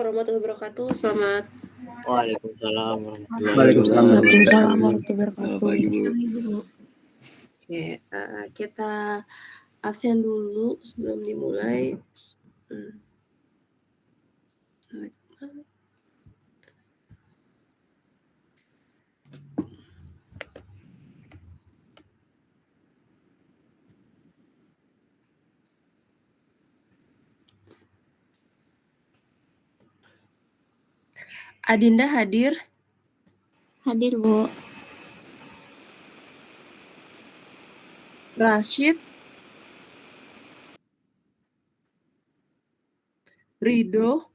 warahmatullahi wabarakatuh. Selamat Waalaikumsalam Waalaikumsalam warahmatullahi wabarakatuh. Pagi, Bu. Oke, kita absen dulu sebelum dimulai. Adinda hadir? Hadir, Bu. Rashid? Ridho?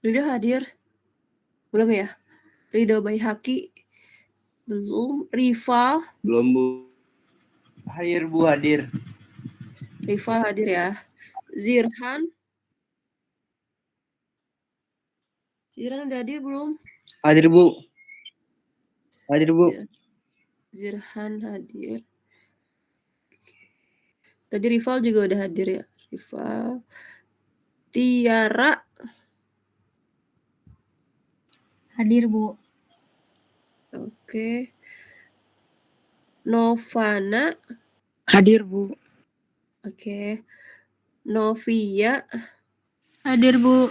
Ridho hadir? Belum ya? Ridho Baihaqi? Belum. Rival? Belum, Bu. Hadir, Bu, hadir. Rival hadir ya. Zirhan? Zirhan udah hadir belum? Hadir, Bu. Hadir, Bu. Zirhan hadir. Tadi Rival juga udah hadir ya. Rival. Tiara? Hadir, Bu. Oke. Novana? Hadir, Bu. Oke. Novia? Hadir, Bu.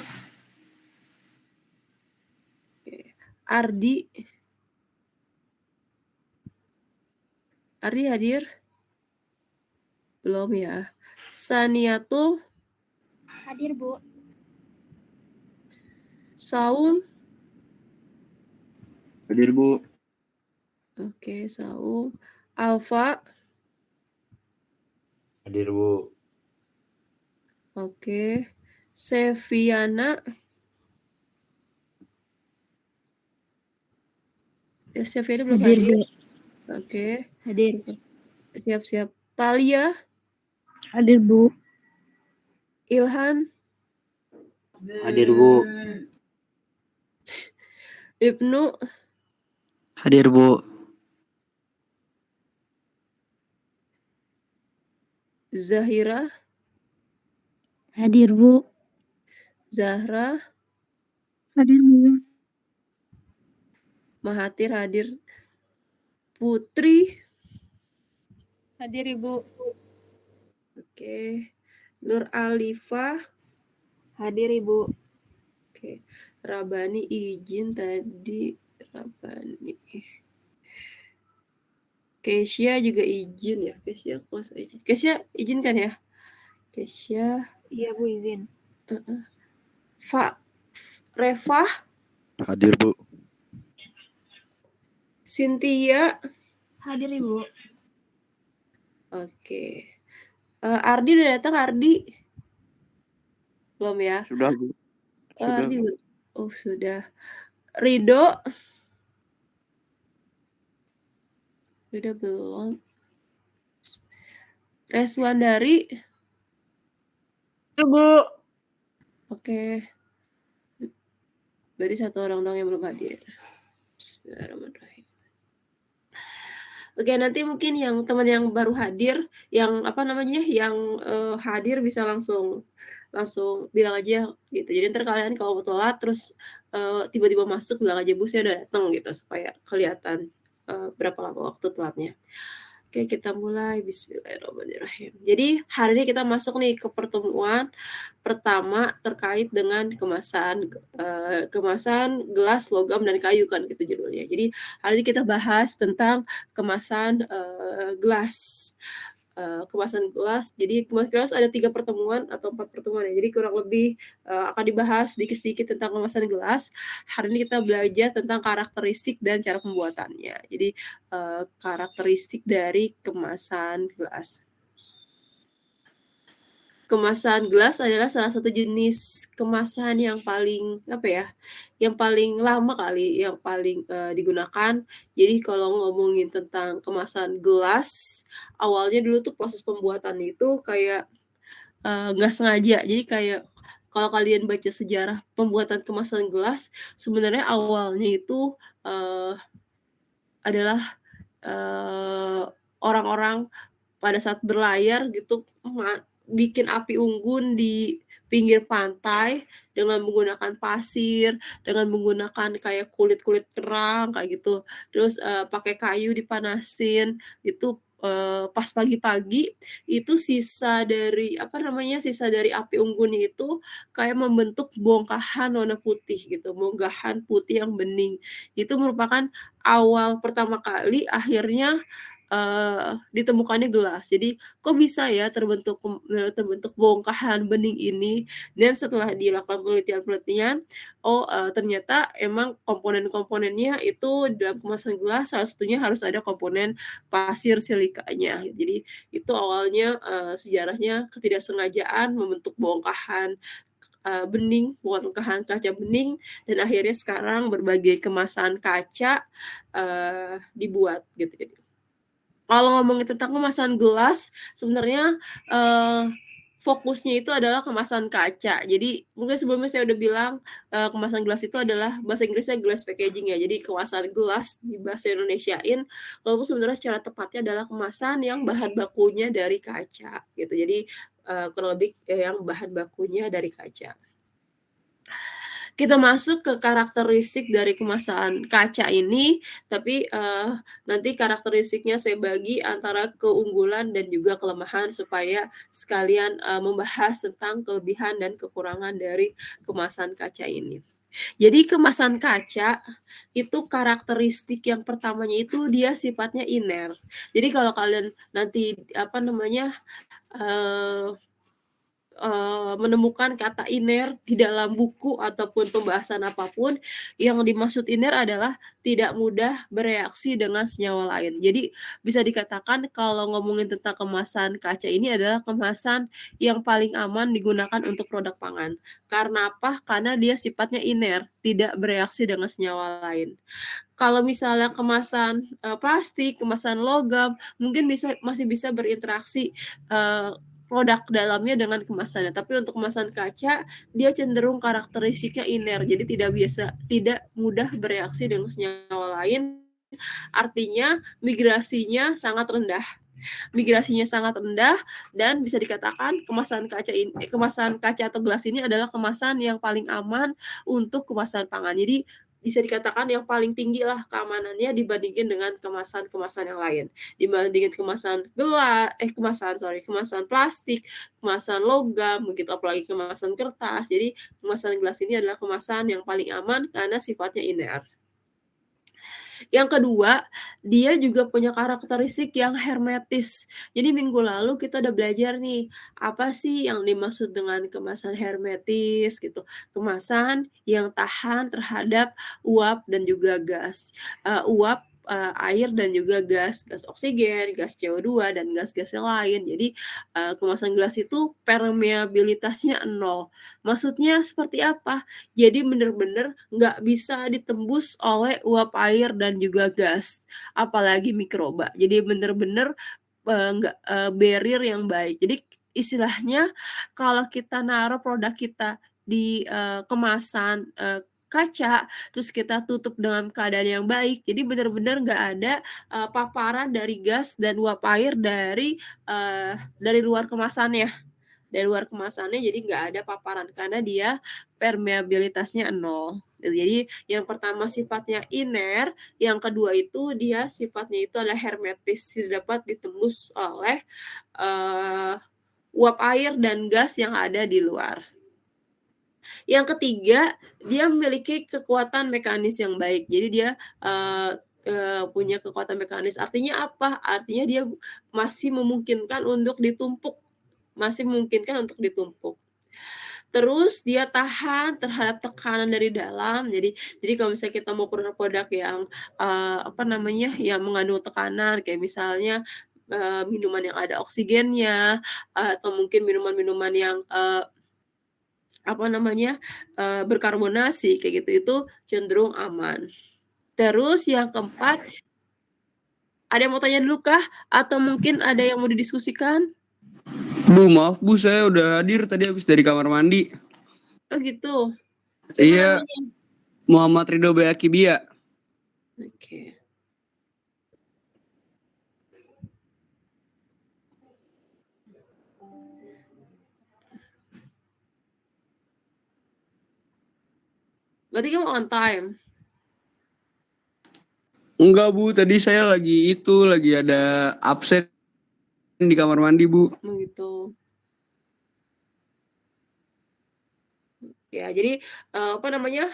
Ardi? Ardi hadir? Belum ya. Saniatul? Hadir, Bu. Saum? Hadir, Bu. Oke, Saum. Alfa? Hadir, Bu. Oke. Seviana? Seviana belum Hadir, hadir? Bu. Oke. Hadir, Bu. Siap-siap. Talia? Hadir, Bu. Ilhan? Hadir, Bu. Ibnu? Hadir, Bu. Zahira? Hadir, Bu. Zahra? Hadir, Bu. Mahathir hadir. Putri? Hadir, Ibu. Oke. Nur Alifah? Hadir, Ibu. Oke. Rabani izin tadi. Rabani. Kesia juga izin ya. Kesia kuasa izin. Kesia izin kan ya? Kesia. Iya, Bu, izin. Revah? Hadir, Bu. Cynthia? Hadir, Ibu. Oke. Ardi udah datang, Ardi? Belum ya? Sudah, Bu. Sudah, Ardi, Bu. oh sudah. Ridho? Ridho belum. Reswandari? Bu. Oke. Berarti satu orang dong yang belum hadir. Bismillahirrahmanirrahim. Oke, nanti mungkin yang teman yang baru hadir, yang apa namanya, yang hadir bisa langsung bilang aja gitu. Jadi ntar kalian kalau telat terus tiba-tiba masuk bilang aja, Bu saya udah datang gitu, supaya kelihatan berapa lama waktu telatnya. Oke, kita mulai. Bismillahirrahmanirrahim. Jadi hari ini kita masuk nih ke pertemuan pertama terkait dengan kemasan gelas, logam, dan kayu kan gitu judulnya. Jadi hari ini kita bahas tentang kemasan gelas. Kemasan gelas. Jadi kemasan gelas ada 3 pertemuan atau 4 pertemuan ya. Jadi kurang lebih akan dibahas sedikit-sedikit tentang kemasan gelas. Hari ini kita belajar tentang karakteristik dan cara pembuatannya. Jadi karakteristik dari kemasan gelas. Kemasan gelas adalah salah satu jenis kemasan yang paling yang paling lama kali, yang paling digunakan. Jadi kalau ngomongin tentang kemasan gelas, awalnya dulu tuh proses pembuatan itu kayak nggak sengaja. Jadi kayak kalau kalian baca sejarah pembuatan kemasan gelas, sebenarnya awalnya itu adalah orang-orang pada saat berlayar gitu bikin api unggun di pinggir pantai dengan menggunakan pasir, dengan menggunakan kayak kulit-kulit kerang kayak gitu. Terus, pakai kayu dipanasin, itu, pas pagi-pagi itu sisa dari api unggunnya itu kayak membentuk bongkahan warna putih gitu, bongkahan putih yang bening. Itu merupakan awal pertama kali akhirnya, ditemukannya gelas. Jadi, kok bisa ya terbentuk bongkahan bening ini, dan setelah dilakukan penelitian-penelitian, ternyata emang komponen-komponennya itu dalam kemasan gelas salah satunya harus ada komponen pasir silikanya. Jadi, itu awalnya, sejarahnya ketidaksengajaan membentuk bongkahan, bongkahan kaca bening, dan akhirnya sekarang berbagai kemasan kaca, dibuat gitu. Kalau ngomongin tentang kemasan gelas, sebenarnya, fokusnya itu adalah kemasan kaca. Jadi mungkin sebelumnya saya udah bilang, kemasan gelas itu adalah bahasa Inggrisnya glass packaging ya, jadi kemasan gelas dibahasa Indonesiain, walaupun sebenarnya secara tepatnya adalah kemasan yang bahan bakunya dari kaca gitu. Jadi, kurang lebih, yang bahan bakunya dari kaca. Kita masuk ke karakteristik dari kemasan kaca ini, tapi, nanti karakteristiknya saya bagi antara keunggulan dan juga kelemahan supaya sekalian, membahas tentang kelebihan dan kekurangan dari kemasan kaca ini. Jadi kemasan kaca itu karakteristik yang pertamanya itu dia sifatnya inert. Jadi kalau kalian nanti, eee menemukan kata inert di dalam buku ataupun pembahasan apapun, yang dimaksud inert adalah tidak mudah bereaksi dengan senyawa lain. Jadi bisa dikatakan kalau ngomongin tentang kemasan kaca ini adalah kemasan yang paling aman digunakan untuk produk pangan. Karena apa? Karena dia sifatnya inert, tidak bereaksi dengan senyawa lain. Kalau misalnya kemasan, plastik, kemasan logam, mungkin masih bisa berinteraksi, produk dalamnya dengan kemasannya. Tapi untuk kemasan kaca, dia cenderung karakteristiknya inert, jadi tidak mudah bereaksi dengan senyawa lain, artinya migrasinya sangat rendah dan bisa dikatakan kemasan kaca atau gelas ini adalah kemasan yang paling aman untuk kemasan pangan. Jadi bisa dikatakan yang paling tinggi lah keamanannya dibandingkan dengan kemasan-kemasan yang lain. Dibandingin kemasan plastik, kemasan logam begitu, apalagi kemasan kertas. Jadi kemasan gelas ini adalah kemasan yang paling aman karena sifatnya inert. Yang kedua, dia juga punya karakteristik yang hermetis. Jadi minggu lalu kita udah belajar nih, apa sih yang dimaksud dengan kemasan hermetis gitu. Kemasan yang tahan terhadap uap dan juga gas. Air dan juga gas oksigen, gas CO2 dan gas-gas yang lain. Jadi, kemasan gelas itu permeabilitasnya 0. Maksudnya seperti apa? Jadi bener-bener nggak bisa ditembus oleh uap air dan juga gas, apalagi mikroba. Jadi bener-bener, barrier yang baik. Jadi istilahnya kalau kita naruh produk kita di, kemasan, kaca, terus kita tutup dengan keadaan yang baik, jadi bener-bener nggak ada, paparan dari gas dan uap air dari luar kemasannya. Dari luar kemasannya jadi nggak ada paparan karena dia permeabilitasnya 0. Jadi yang pertama sifatnya inert, yang kedua itu dia sifatnya itu adalah hermetis, tidak dapat ditembus oleh, eee, uap air dan gas yang ada di luar. Yang ketiga, dia memiliki kekuatan mekanis yang baik. Jadi dia, punya kekuatan mekanis. Artinya apa? Artinya dia masih memungkinkan untuk ditumpuk. Terus dia tahan terhadap tekanan dari dalam. Jadi kalau misalnya kita mau produk-produk yang, yang mengandung tekanan kayak misalnya, minuman yang ada oksigennya, atau mungkin minuman-minuman yang, berkarbonasi kayak gitu, itu cenderung aman. Terus yang keempat, ada yang mau tanya dulu kah? Atau mungkin ada yang mau didiskusikan? Bu, maaf Bu, saya udah hadir tadi habis dari kamar mandi. Oh gitu. Siapa Iya, namanya? Muhammad Ridho Bayakibia. Oke. Berarti kamu on time? Enggak Bu, tadi saya lagi ada absen di kamar mandi Bu. Begitu. Ya, jadi apa namanya?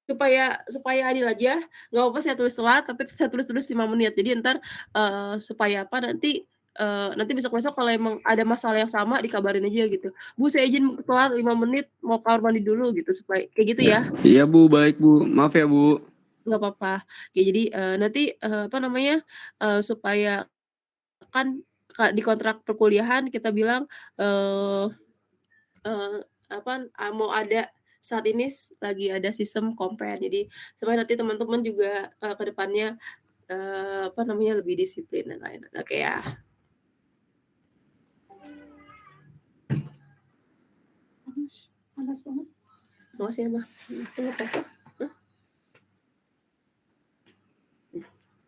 Supaya adil aja, nggak apa-apa saya tulis telat, tapi saya tulis 5 menit. Jadi entar supaya apa nanti besok-besok kalau emang ada masalah yang sama dikabarin aja gitu. "Bu, saya izin telat 5 menit, mau kamar mandi dulu," gitu, supaya kayak gitu ya. Iya Bu, baik Bu. Maaf ya Bu. Nggak apa-apa. Ya jadi nanti apa namanya, supaya kan di kontrak perkuliahan kita bilang mau ada saat ini lagi ada sistem compare. Jadi supaya nanti teman-teman juga ke depannya apa namanya lebih disiplin dan lain-lain. Oke ya. Panas banget. Makasih ya, Mah.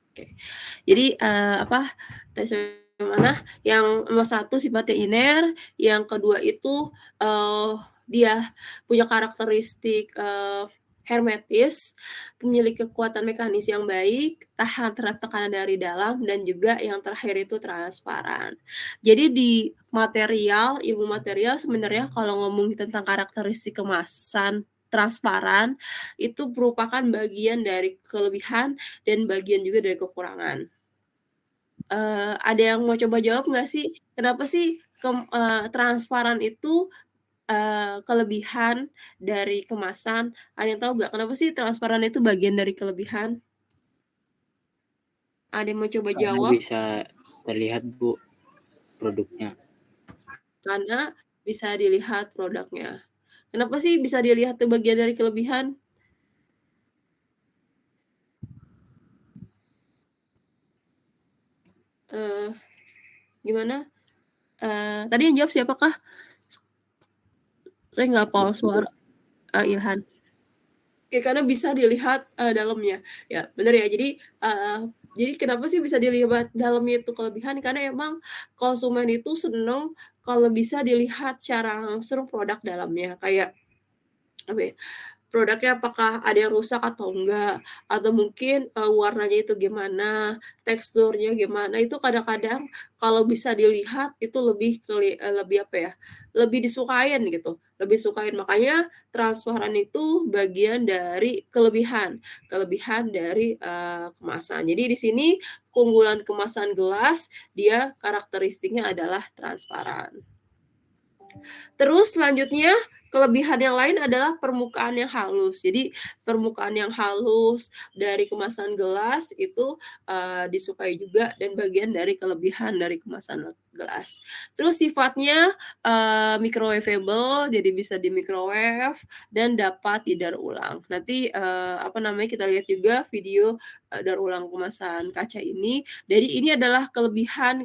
Oke. Jadi apa tadi mana? Yang nomor 1 sifatnya iner, yang kedua itu dia punya karakteristik hermetis, memiliki kekuatan mekanis yang baik, tahan terhadap tekanan dari dalam, dan juga yang terakhir itu transparan. Jadi di ilmu material sebenarnya kalau ngomongin tentang karakteristik kemasan transparan itu merupakan bagian dari kelebihan dan bagian juga dari kekurangan. Ada yang mau coba jawab nggak sih? Kenapa sih transparan itu kelebihan dari kemasan? Ada yang tahu nggak kenapa sih transparan itu bagian dari kelebihan? Ada yang mau coba Karena jawab? bisa terlihat Bu produknya. Karena bisa dilihat produknya. Kenapa sih bisa dilihat itu bagian dari kelebihan? Gimana? Tadi yang jawab siapakah? Saya nggak hafal suara. Ilhan. Oke, karena bisa dilihat dalamnya. Ya, benar ya. Jadi kenapa sih bisa dilihat dalamnya itu kelebihan? Karena emang konsumen itu seneng kalau bisa dilihat secara langsung produk dalamnya. Kayak apa ya, produknya apakah ada yang rusak atau enggak, atau mungkin warnanya itu gimana, teksturnya gimana, itu kadang-kadang kalau bisa dilihat itu lebih apa ya, lebih disukain gitu, lebih sukain. Makanya transparan itu bagian dari kelebihan dari kemasan. Jadi di sini keunggulan kemasan gelas, dia karakteristiknya adalah transparan. Terus selanjutnya kelebihan yang lain adalah permukaan yang halus. Jadi permukaan yang halus dari kemasan gelas itu disukai juga dan bagian dari kelebihan dari kemasan gelas. Terus sifatnya microwavable, jadi bisa di microwave dan dapat didaur ulang. Nanti apa namanya kita lihat juga video daur ulang kemasan kaca ini. Jadi ini adalah kelebihan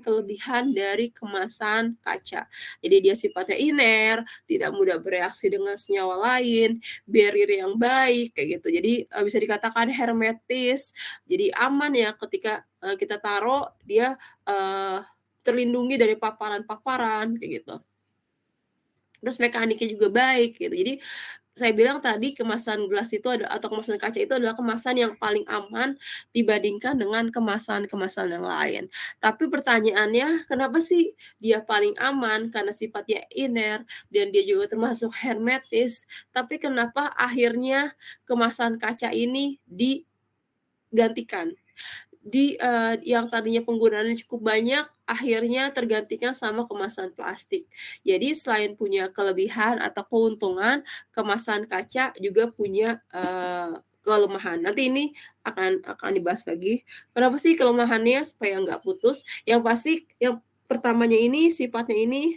dari kemasan kaca. Jadi dia sifatnya iner, tidak mudah bereaksi dengan senyawa lain, barrier yang baik kayak gitu. Jadi bisa dikatakan hermetis. Jadi aman ya ketika kita taruh dia terlindungi dari paparan-paparan kayak gitu. Terus mekaniknya juga baik gitu. Jadi saya bilang tadi kemasan gelas itu atau kemasan kaca itu adalah kemasan yang paling aman dibandingkan dengan kemasan-kemasan yang lain. Tapi pertanyaannya kenapa sih dia paling aman? Karena sifatnya iner dan dia juga termasuk hermetis, tapi kenapa akhirnya kemasan kaca ini digantikan? Yang tadinya penggunaannya cukup banyak, akhirnya tergantikan sama kemasan plastik. Jadi selain punya kelebihan atau keuntungan, kemasan kaca juga punya kelemahan. Nanti ini akan dibahas lagi. Kenapa sih kelemahannya supaya nggak putus? Yang pasti yang pertamanya ini sifatnya ini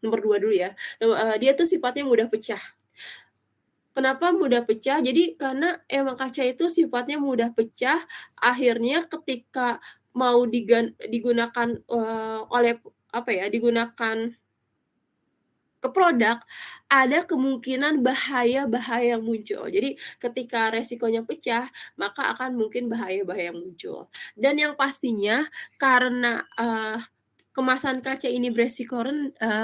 nomor 2 dulu ya. Dia tuh sifatnya mudah pecah. Kenapa mudah pecah? Jadi karena emang kaca itu sifatnya mudah pecah, akhirnya ketika mau digunakan digunakan ke produk, ada kemungkinan bahaya-bahaya yang muncul. Jadi ketika resikonya pecah, maka akan mungkin bahaya-bahaya yang muncul. Dan yang pastinya karena kemasan kaca ini beresiko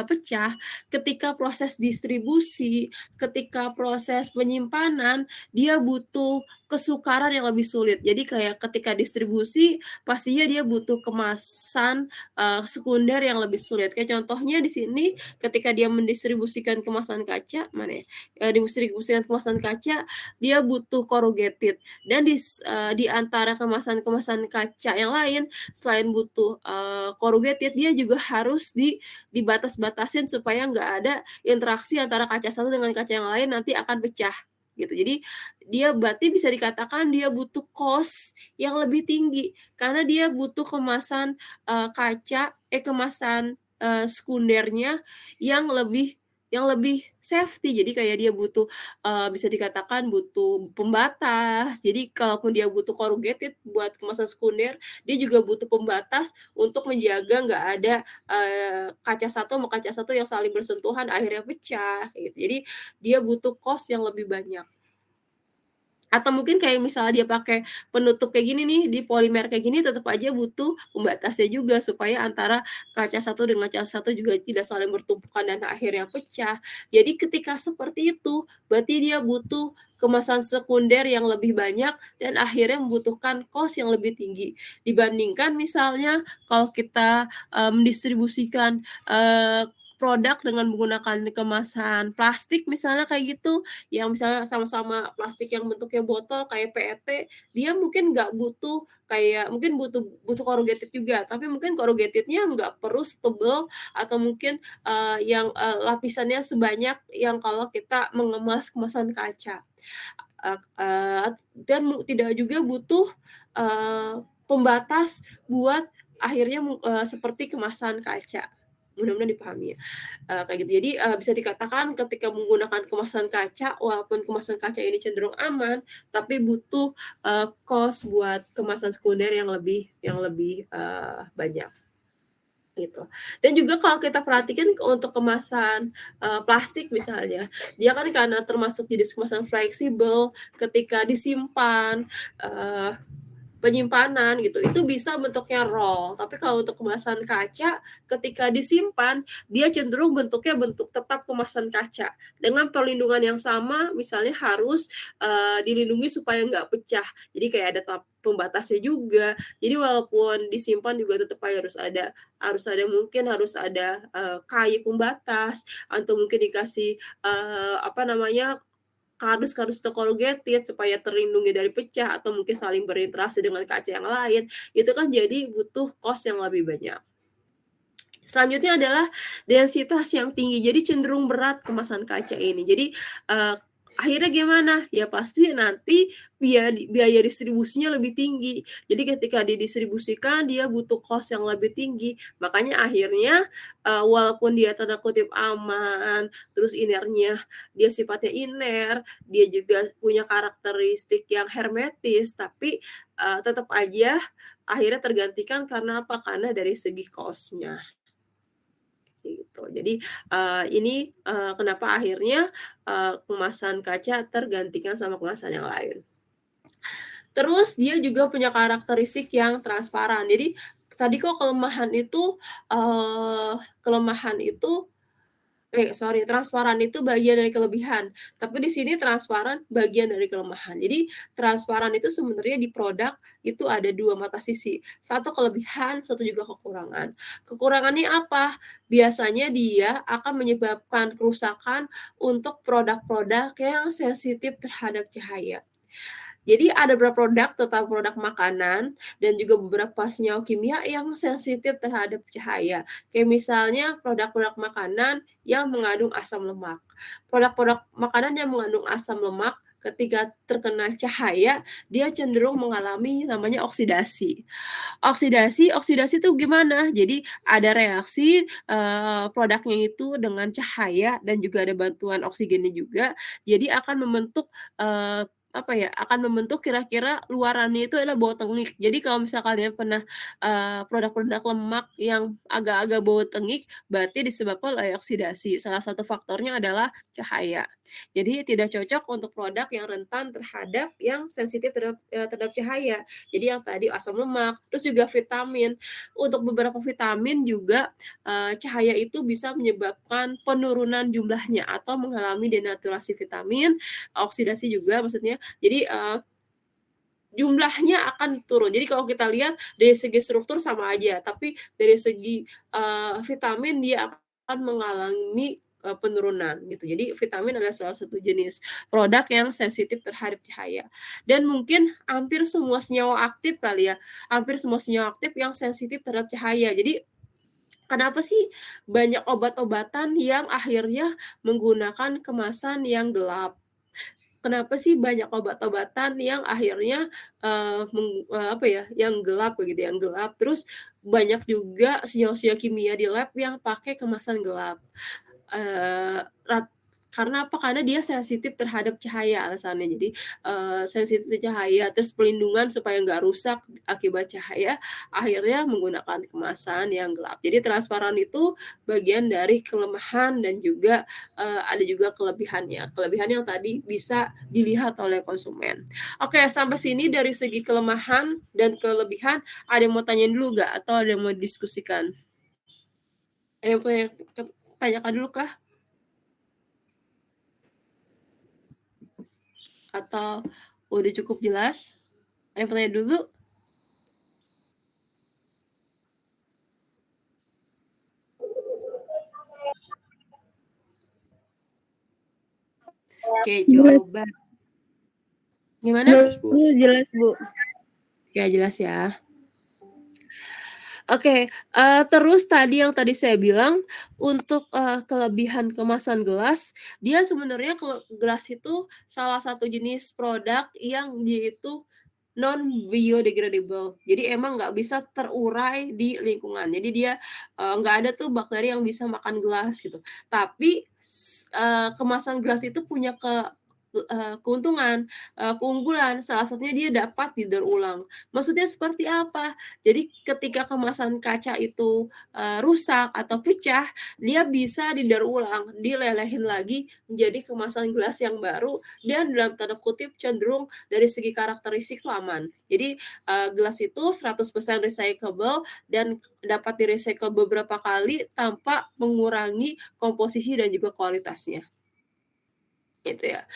pecah, ketika proses distribusi, ketika proses penyimpanan, dia butuh kesukaran yang lebih sulit. Jadi kayak ketika distribusi, pastinya dia butuh kemasan, sekunder yang lebih sulit. Kayak contohnya di sini ketika dia mendistribusikan kemasan kaca, mana ya, distribusikan kemasan kaca, dia butuh corrugated dan di antara kemasan-kemasan kaca yang lain, selain butuh, corrugated, dia juga harus dibatas-batasin supaya nggak ada interaksi antara kaca satu dengan kaca yang lain nanti akan pecah, gitu. Jadi, dia berarti bisa dikatakan dia butuh cost yang lebih tinggi, karena dia butuh kemasan, sekundernya yang lebih safety. Jadi kayak dia butuh, bisa dikatakan butuh pembatas. Jadi kalaupun dia butuh corrugated buat kemasan sekunder, dia juga butuh pembatas untuk menjaga nggak ada, kaca satu sama kaca satu yang saling bersentuhan akhirnya pecah, kayak gitu. Jadi dia butuh cost yang lebih banyak. Atau mungkin kayak misalnya dia pakai penutup kayak gini nih, di polimer kayak gini, tetap aja butuh pembatasnya juga supaya antara kaca satu dengan kaca satu juga tidak saling bertumpukan dan akhirnya pecah. Jadi ketika seperti itu, berarti dia butuh kemasan sekunder yang lebih banyak dan akhirnya membutuhkan cost yang lebih tinggi. Dibandingkan misalnya kalau kita, mendistribusikan, produk dengan menggunakan kemasan plastik misalnya kayak gitu, yang misalnya sama-sama plastik yang bentuknya botol kayak PET, dia mungkin nggak butuh kayak mungkin butuh butuh corrugated juga, tapi mungkin corrugated-nya nggak perlu setebel atau mungkin, lapisannya sebanyak yang kalau kita mengemas kemasan kaca. Dan tidak juga butuh, pembatas buat akhirnya seperti kemasan kaca. Mudah-mudahan dipahami ya. Kayak gitu. Jadi, bisa dikatakan ketika menggunakan kemasan kaca, walaupun kemasan kaca ini cenderung aman, tapi butuh, cost buat kemasan sekunder yang lebih, banyak, gitu. Dan juga kalau kita perhatikan untuk kemasan, plastik misalnya, dia kan karena termasuk jenis kemasan fleksibel, ketika disimpan, penyimpanan gitu, itu bisa bentuknya roll. Tapi kalau untuk kemasan kaca, ketika disimpan, dia cenderung bentuknya bentuk tetap kemasan kaca. Dengan perlindungan yang sama, misalnya harus, dilindungi supaya nggak pecah. Jadi kayak ada pembatasnya juga. Jadi walaupun disimpan juga tetap aja harus ada, kayu pembatas, atau mungkin dikasih, apa namanya, kardus-kardus atau corrugated supaya terlindungi dari pecah atau mungkin saling berinteraksi dengan kaca yang lain, itu kan jadi butuh cost yang lebih banyak. Selanjutnya adalah densitas yang tinggi, jadi cenderung berat kemasan kaca ini. Jadi, akhirnya gimana? Ya pasti nanti biaya distribusinya lebih tinggi. Jadi ketika didistribusikan dia butuh cost yang lebih tinggi. Makanya akhirnya, walaupun dia tanda kutip "aman", terus inernya dia sifatnya iner, dia juga punya karakteristik yang hermetis, tapi, tetap aja akhirnya tergantikan karena apa? Karena dari segi cost-nya. Gitu. Jadi, ini, kenapa akhirnya, kemasan kaca tergantikan sama kemasan yang lain. Terus dia juga punya karakteristik yang transparan. Jadi, tadi kok transparan itu bagian dari kelebihan, tapi di sini transparan bagian dari kelemahan. Jadi transparan itu sebenarnya di produk itu ada 2 mata sisi, satu kelebihan, satu juga kekurangan. Kekurangannya apa? Biasanya dia akan menyebabkan kerusakan untuk produk-produk yang sensitif terhadap cahaya. Jadi ada beberapa produk, terutama produk makanan dan juga beberapa senyawa kimia yang sensitif terhadap cahaya. Kayak misalnya produk-produk makanan yang mengandung asam lemak. Produk-produk makanan yang mengandung asam lemak ketika terkena cahaya, dia cenderung mengalami namanya oksidasi. Oksidasi itu gimana? Jadi ada reaksi, produknya itu dengan cahaya dan juga ada bantuan oksigennya juga, jadi akan membentuk, apa ya, akan membentuk kira-kira luarannya itu adalah bau tengik. Jadi kalau misal kalian pernah, produk-produk lemak yang agak-agak bau tengik, berarti disebabkan oleh oksidasi. Salah satu faktornya adalah cahaya. Jadi tidak cocok untuk produk yang rentan terhadap yang sensitif terhadap cahaya. Jadi yang tadi asam lemak, terus juga vitamin. Untuk beberapa vitamin juga, cahaya itu bisa menyebabkan penurunan jumlahnya atau mengalami denaturasi vitamin, oksidasi juga maksudnya. Jadi, jumlahnya akan turun. Jadi kalau kita lihat dari segi struktur sama aja, tapi dari segi, vitamin dia akan mengalami, penurunan gitu. Jadi vitamin adalah salah satu jenis produk yang sensitif terhadap cahaya. Dan mungkin hampir semua senyawa aktif kali ya, hampir semua senyawa aktif yang sensitif terhadap cahaya. Jadi kenapa sih banyak obat-obatan yang akhirnya menggunakan kemasan yang gelap? Kenapa sih banyak obat-obatan yang akhirnya, apa ya, yang gelap begitu, yang gelap. Terus banyak juga senyawa-senyawa kimia di lab yang pakai kemasan gelap. Eee, rat karena apa? Karena dia sensitif terhadap cahaya alasannya. Jadi, sensitif cahaya, terus pelindungan supaya nggak rusak akibat cahaya, akhirnya menggunakan kemasan yang gelap. Jadi transparan itu bagian dari kelemahan dan juga, ada juga kelebihannya. Kelebihan yang tadi bisa dilihat oleh konsumen. Oke, sampai sini dari segi kelemahan dan kelebihan, ada yang mau tanyain dulu nggak? Atau ada yang mau didiskusikan? Ada yang punya tanyakan dulu kah? Atau udah cukup jelas? Ada yang bertanya dulu? Oke, coba. Gimana? Jelas, Bu. Jelas, Bu. Oke, jelas ya. Oke, terus tadi yang tadi saya bilang, untuk, kelebihan kemasan gelas, dia sebenarnya kalau gelas itu salah satu jenis produk yang dia itu non-biodegradable. Jadi emang nggak bisa terurai di lingkungan. Jadi dia, nggak ada tuh bakteri yang bisa makan gelas gitu. Tapi kemasan gelas itu punya keuntungan, keunggulan, salah satunya dia dapat didaur ulang. Maksudnya seperti apa? Jadi ketika kemasan kaca itu, rusak atau pecah, dia bisa didaur ulang, dilelehin lagi menjadi kemasan gelas yang baru dan dalam tanda kutip cenderung dari segi karakteristik itu aman. Jadi, gelas itu 100% recyclable dan dapat di-recycle beberapa kali tanpa mengurangi komposisi dan juga kualitasnya. Gitu ya.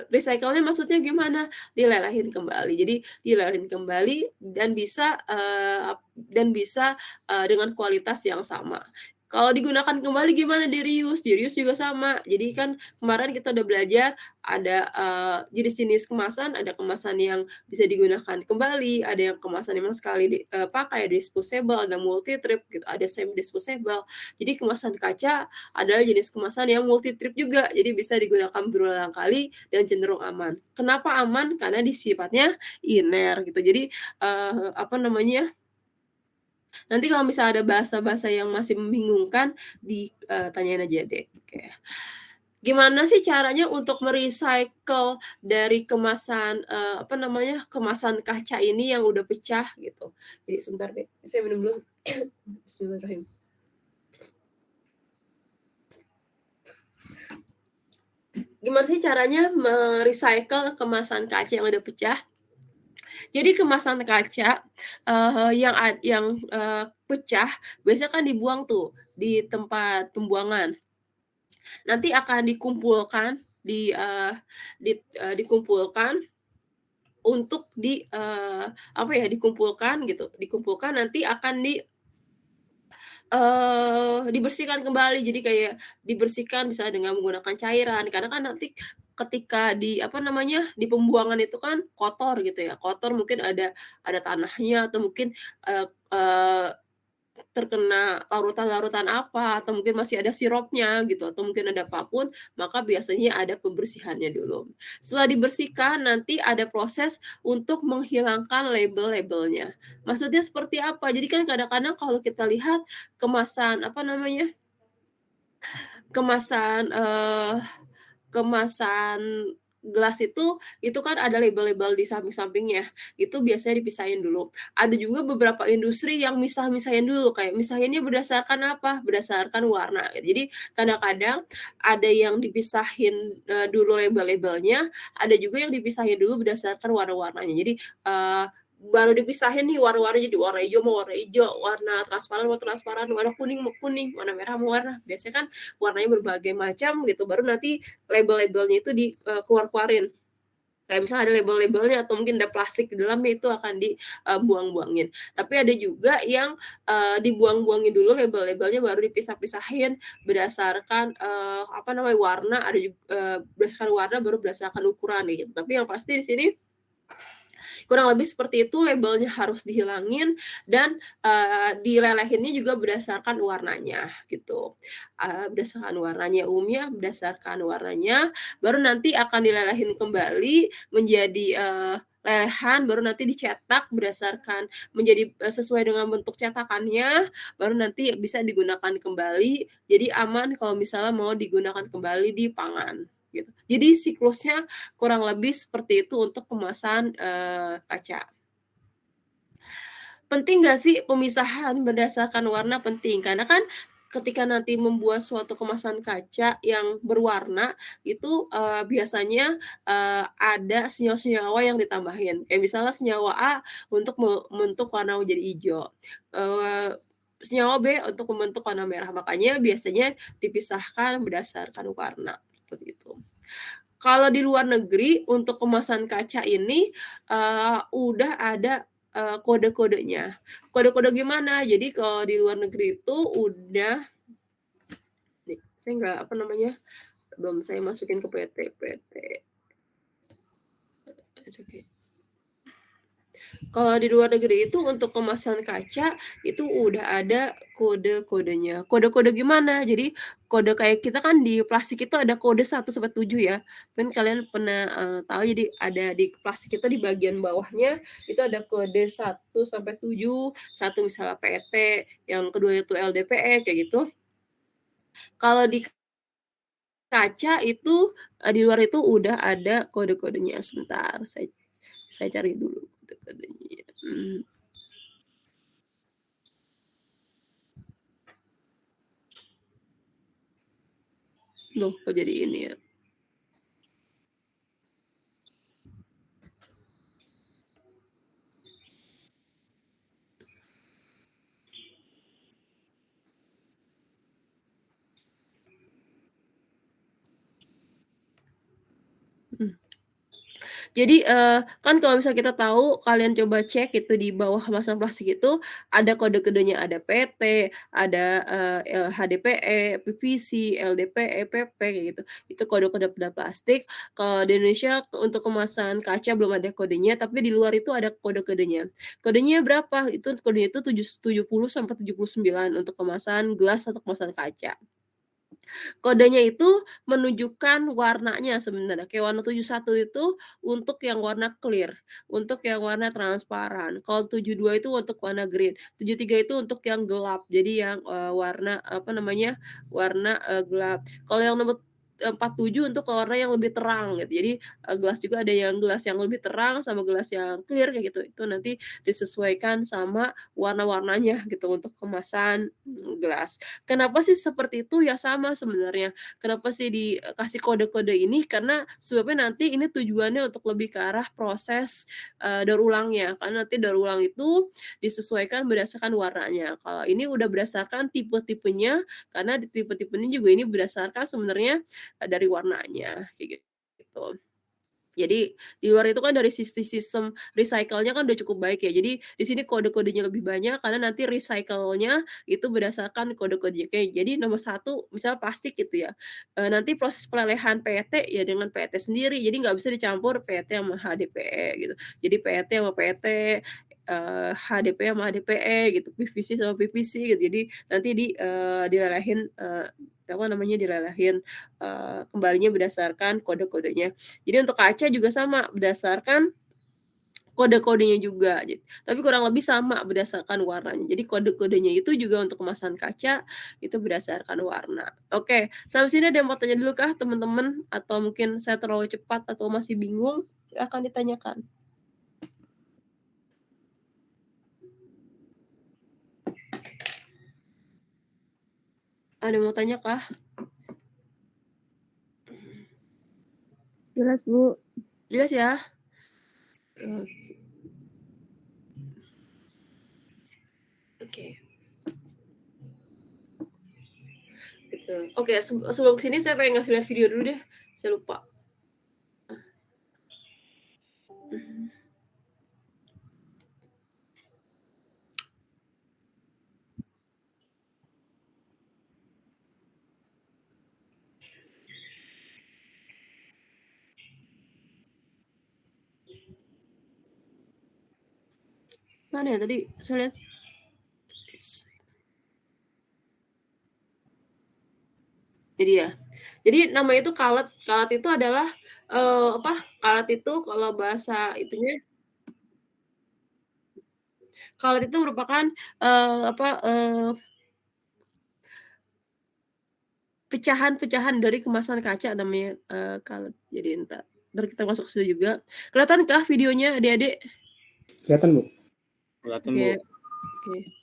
Recycle-nya maksudnya gimana? Dilelehin kembali. Jadi dilelehin kembali dan bisa dengan kualitas yang sama. Kalau digunakan kembali gimana? Di-reuse, di-reuse juga sama. Jadi kan kemarin kita udah belajar ada, jenis-jenis kemasan, ada kemasan yang bisa digunakan kembali, ada yang kemasan memang sekali pakai, disposable, ada multi-trip gitu, ada semi disposable. Jadi kemasan kaca ada jenis kemasan yang multi trip juga, jadi bisa digunakan berulang kali dan cenderung aman. Kenapa aman? Karena sifatnya iner gitu. Jadi, apa namanya, nanti kalau misalnya ada bahasa-bahasa yang masih membingungkan tanyain aja deh, oke. Gimana sih caranya untuk me-recycle dari kemasan, apa namanya, kemasan kaca ini yang udah pecah gitu? Jadi sebentar deh, saya minum dulu. Bismillahirrahmanirrahim. Gimana sih caranya me-recycle kemasan kaca yang udah pecah? Jadi kemasan kaca, yang pecah biasanya kan dibuang tuh di tempat pembuangan. Nanti akan dikumpulkan dikumpulkan untuk apa ya, dikumpulkan gitu, dikumpulkan nanti akan dibersihkan kembali. Jadi kayak dibersihkan misalnya dengan menggunakan cairan, karena kan nanti ketika apa namanya, di pembuangan itu kan kotor gitu ya, kotor mungkin ada tanahnya atau mungkin, eee eee, terkena larutan-larutan apa, atau mungkin masih ada sirupnya gitu, atau mungkin ada apapun, maka biasanya ada pembersihannya dulu. Setelah dibersihkan nanti ada proses untuk menghilangkan label-labelnya. Maksudnya seperti apa? Jadi kan kadang-kadang kalau kita lihat kemasan, apa namanya, kemasan, kemasan gelas itu kan ada label-label di samping-sampingnya, itu biasanya dipisahin dulu. Ada juga beberapa industri yang misah-misahin dulu, kayak misahinnya berdasarkan apa, berdasarkan warna. Jadi kadang-kadang ada yang dipisahin, dulu label-labelnya, ada juga yang dipisahin dulu berdasarkan warna-warnanya. Jadi, baru dipisahin nih warna-warna jadi warna hijau mau warna hijau, warna transparan mau transparan, warna kuning mau kuning, warna merah mau warna. Biasanya kan warnanya berbagai macam gitu, baru nanti label-labelnya itu keluar-keluarin. Kayak misalnya ada label-labelnya atau mungkin ada plastik di dalamnya itu akan buang-buangin. Tapi ada juga yang, dibuang-buangin dulu label-labelnya baru dipisah-pisahin berdasarkan, warna, ada berdasarkan warna baru berdasarkan ukuran gitu. Tapi yang pasti di sini kurang lebih seperti itu, labelnya harus dihilangin dan, dilelehinnya juga berdasarkan warnanya gitu. Berdasarkan warnanya, umumnya berdasarkan warnanya, baru nanti akan dilelehin kembali menjadi, lelehan, baru nanti dicetak berdasarkan menjadi sesuai dengan bentuk cetakannya, baru nanti bisa digunakan kembali, jadi aman kalau misalnya mau digunakan kembali di pangan, gitu. Jadi siklusnya kurang lebih seperti itu untuk kemasan, kaca. Penting nggak sih pemisahan berdasarkan warna? Penting, karena kan ketika nanti membuat suatu kemasan kaca yang berwarna, itu, biasanya, ada senyawa-senyawa yang ditambahin. Kayak misalnya senyawa A untuk membentuk warna menjadi ijo, senyawa B untuk membentuk warna merah, makanya biasanya dipisahkan berdasarkan warna, seperti itu. Kalau di luar negeri untuk kemasan kaca ini, udah ada, kode-kodenya. Kode-kode gimana? Jadi kalau di luar negeri itu udah nih, saya nggak belum saya masukin ke PT. Oke. Kalau di luar negeri itu untuk kemasan kaca, itu udah ada kode-kodenya. Kode-kode gimana? Jadi kode kayak kita kan di plastik itu ada kode 1-7 ya. Mungkin kalian pernah, tahu jadi ada di plastik itu di bagian bawahnya itu ada kode 1-7, satu misalnya PET, yang kedua itu LDPE kayak gitu. Kalau di kaca itu, di luar itu udah ada kode-kodenya. Sebentar saya cari dulu kode-kodenya. Loh, kok jadi ini ya? Jadi, kan kalau misalnya kita tahu, kalian coba cek itu di bawah kemasan plastik itu ada kode-kodenya, ada PT, ada, HDPE, PVC, LDPE, PP kayak gitu. Itu kode-kode pada plastik. Kalau di Indonesia untuk kemasan kaca belum ada kodenya, tapi di luar itu ada kode-kodenya. Kodenya berapa? Itu kodenya itu 70 sampai 79 untuk kemasan gelas atau kemasan kaca. Kodenya itu menunjukkan warnanya sebenarnya, kayak warna 71 itu untuk yang warna clear, untuk yang warna transparan. Kalau 72 itu untuk warna green, 73 itu untuk yang gelap, jadi yang, warna, gelap. Kalau yang nomor 47 untuk warna yang lebih terang gitu. Jadi, gelas juga ada yang gelas yang lebih terang sama gelas yang clear kayak gitu. Itu nanti disesuaikan sama warna-warnanya gitu untuk kemasan, gelas. Kenapa sih seperti itu? Ya sama sebenarnya. Kenapa sih dikasih kode-kode ini? Karena sebabnya nanti ini tujuannya untuk lebih ke arah proses, daur ulangnya. Karena nanti daur ulang itu disesuaikan berdasarkan warnanya. Kalau ini udah berdasarkan tipe-tipenya, karena di tipe-tipenya juga ini berdasarkan sebenarnya, dari warnanya, kayak gitu. Jadi di luar itu kan dari sistem recycle-nya kan udah cukup baik ya. Jadi di sini kode-kodenya lebih banyak karena nanti recycle-nya itu berdasarkan kode-kodenya. Kayak jadi nomor 1 misalnya plastik gitu ya, nanti proses pelelehan PET ya dengan PET sendiri, jadi nggak bisa dicampur PET sama HDPE gitu. Jadi PET sama PET, HDPE sama HDPE gitu, PVC sama PVC gitu. Jadi nanti dilelehin, kembalinya berdasarkan kode-kodenya. Jadi untuk kaca juga sama, berdasarkan kode-kodenya juga. Tapi kurang lebih sama berdasarkan warnanya. Jadi kode-kodenya itu juga untuk kemasan kaca itu berdasarkan warna. Oke, sampai sini ada yang mau tanya dulu kah teman-teman? Atau mungkin saya terlalu cepat atau masih bingung? Silahkan ditanyakan. Ada yang mau tanya kah? Jelas, Bu. Jelas ya? Oke. Gitu. Oke, sebelum kesini saya pengen ngasih lihat video dulu deh. Saya lupa. Mana ya tadi saya lihat. Jadi ya. Jadi namanya itu kalet. Kalet itu adalah apa? Kalet itu kalau bahasa itunya kalet itu merupakan apa pecahan-pecahan dari kemasan kaca namanya kalet. Jadi entar kita masuk ke situ juga. Kelihatankah videonya adik-adik? Kelihatan, Bu. Kelihatan, Oke. Bu. Oke.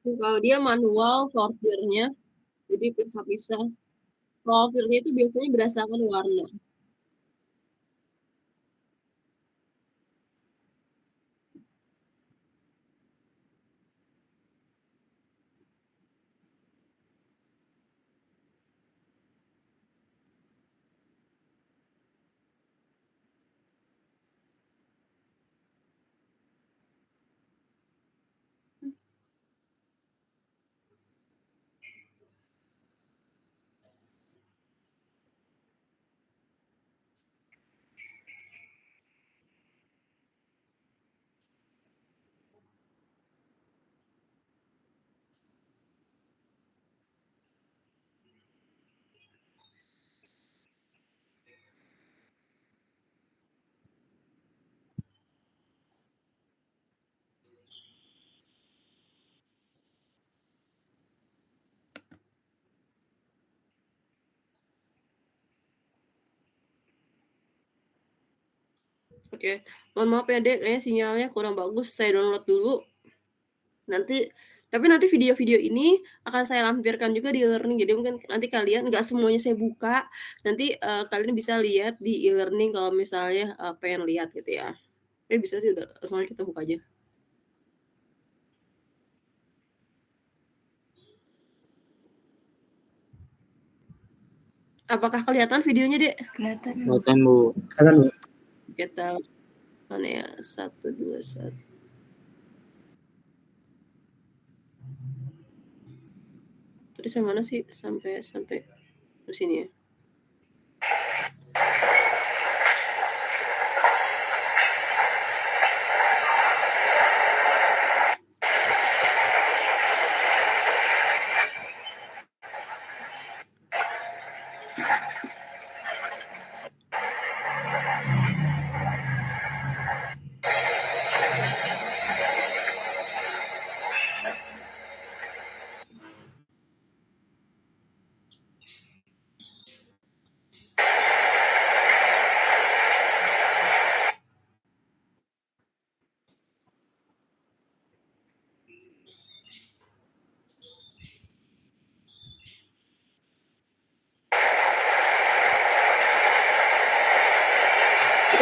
Kalau dia manual sortirnya, jadi pisah-pisah. Sortirnya itu biasanya berdasarkan warna. Oke, mohon maaf ya Dek, kayaknya sinyalnya kurang bagus. Saya download dulu. Tapi nanti video-video ini akan saya lampirkan juga di e-learning. Jadi mungkin nanti kalian nggak semuanya saya buka. Nanti kalian bisa lihat di e-learning kalau misalnya pengen lihat gitu ya. Bisa sih udah langsung aja kita buka aja. Apakah kelihatan videonya, Dek? Kelihatan, Bu. Kelihatan, Bu. Kita mana ya? 1 2 1. Tadi saya mana sih sampai di sini ya?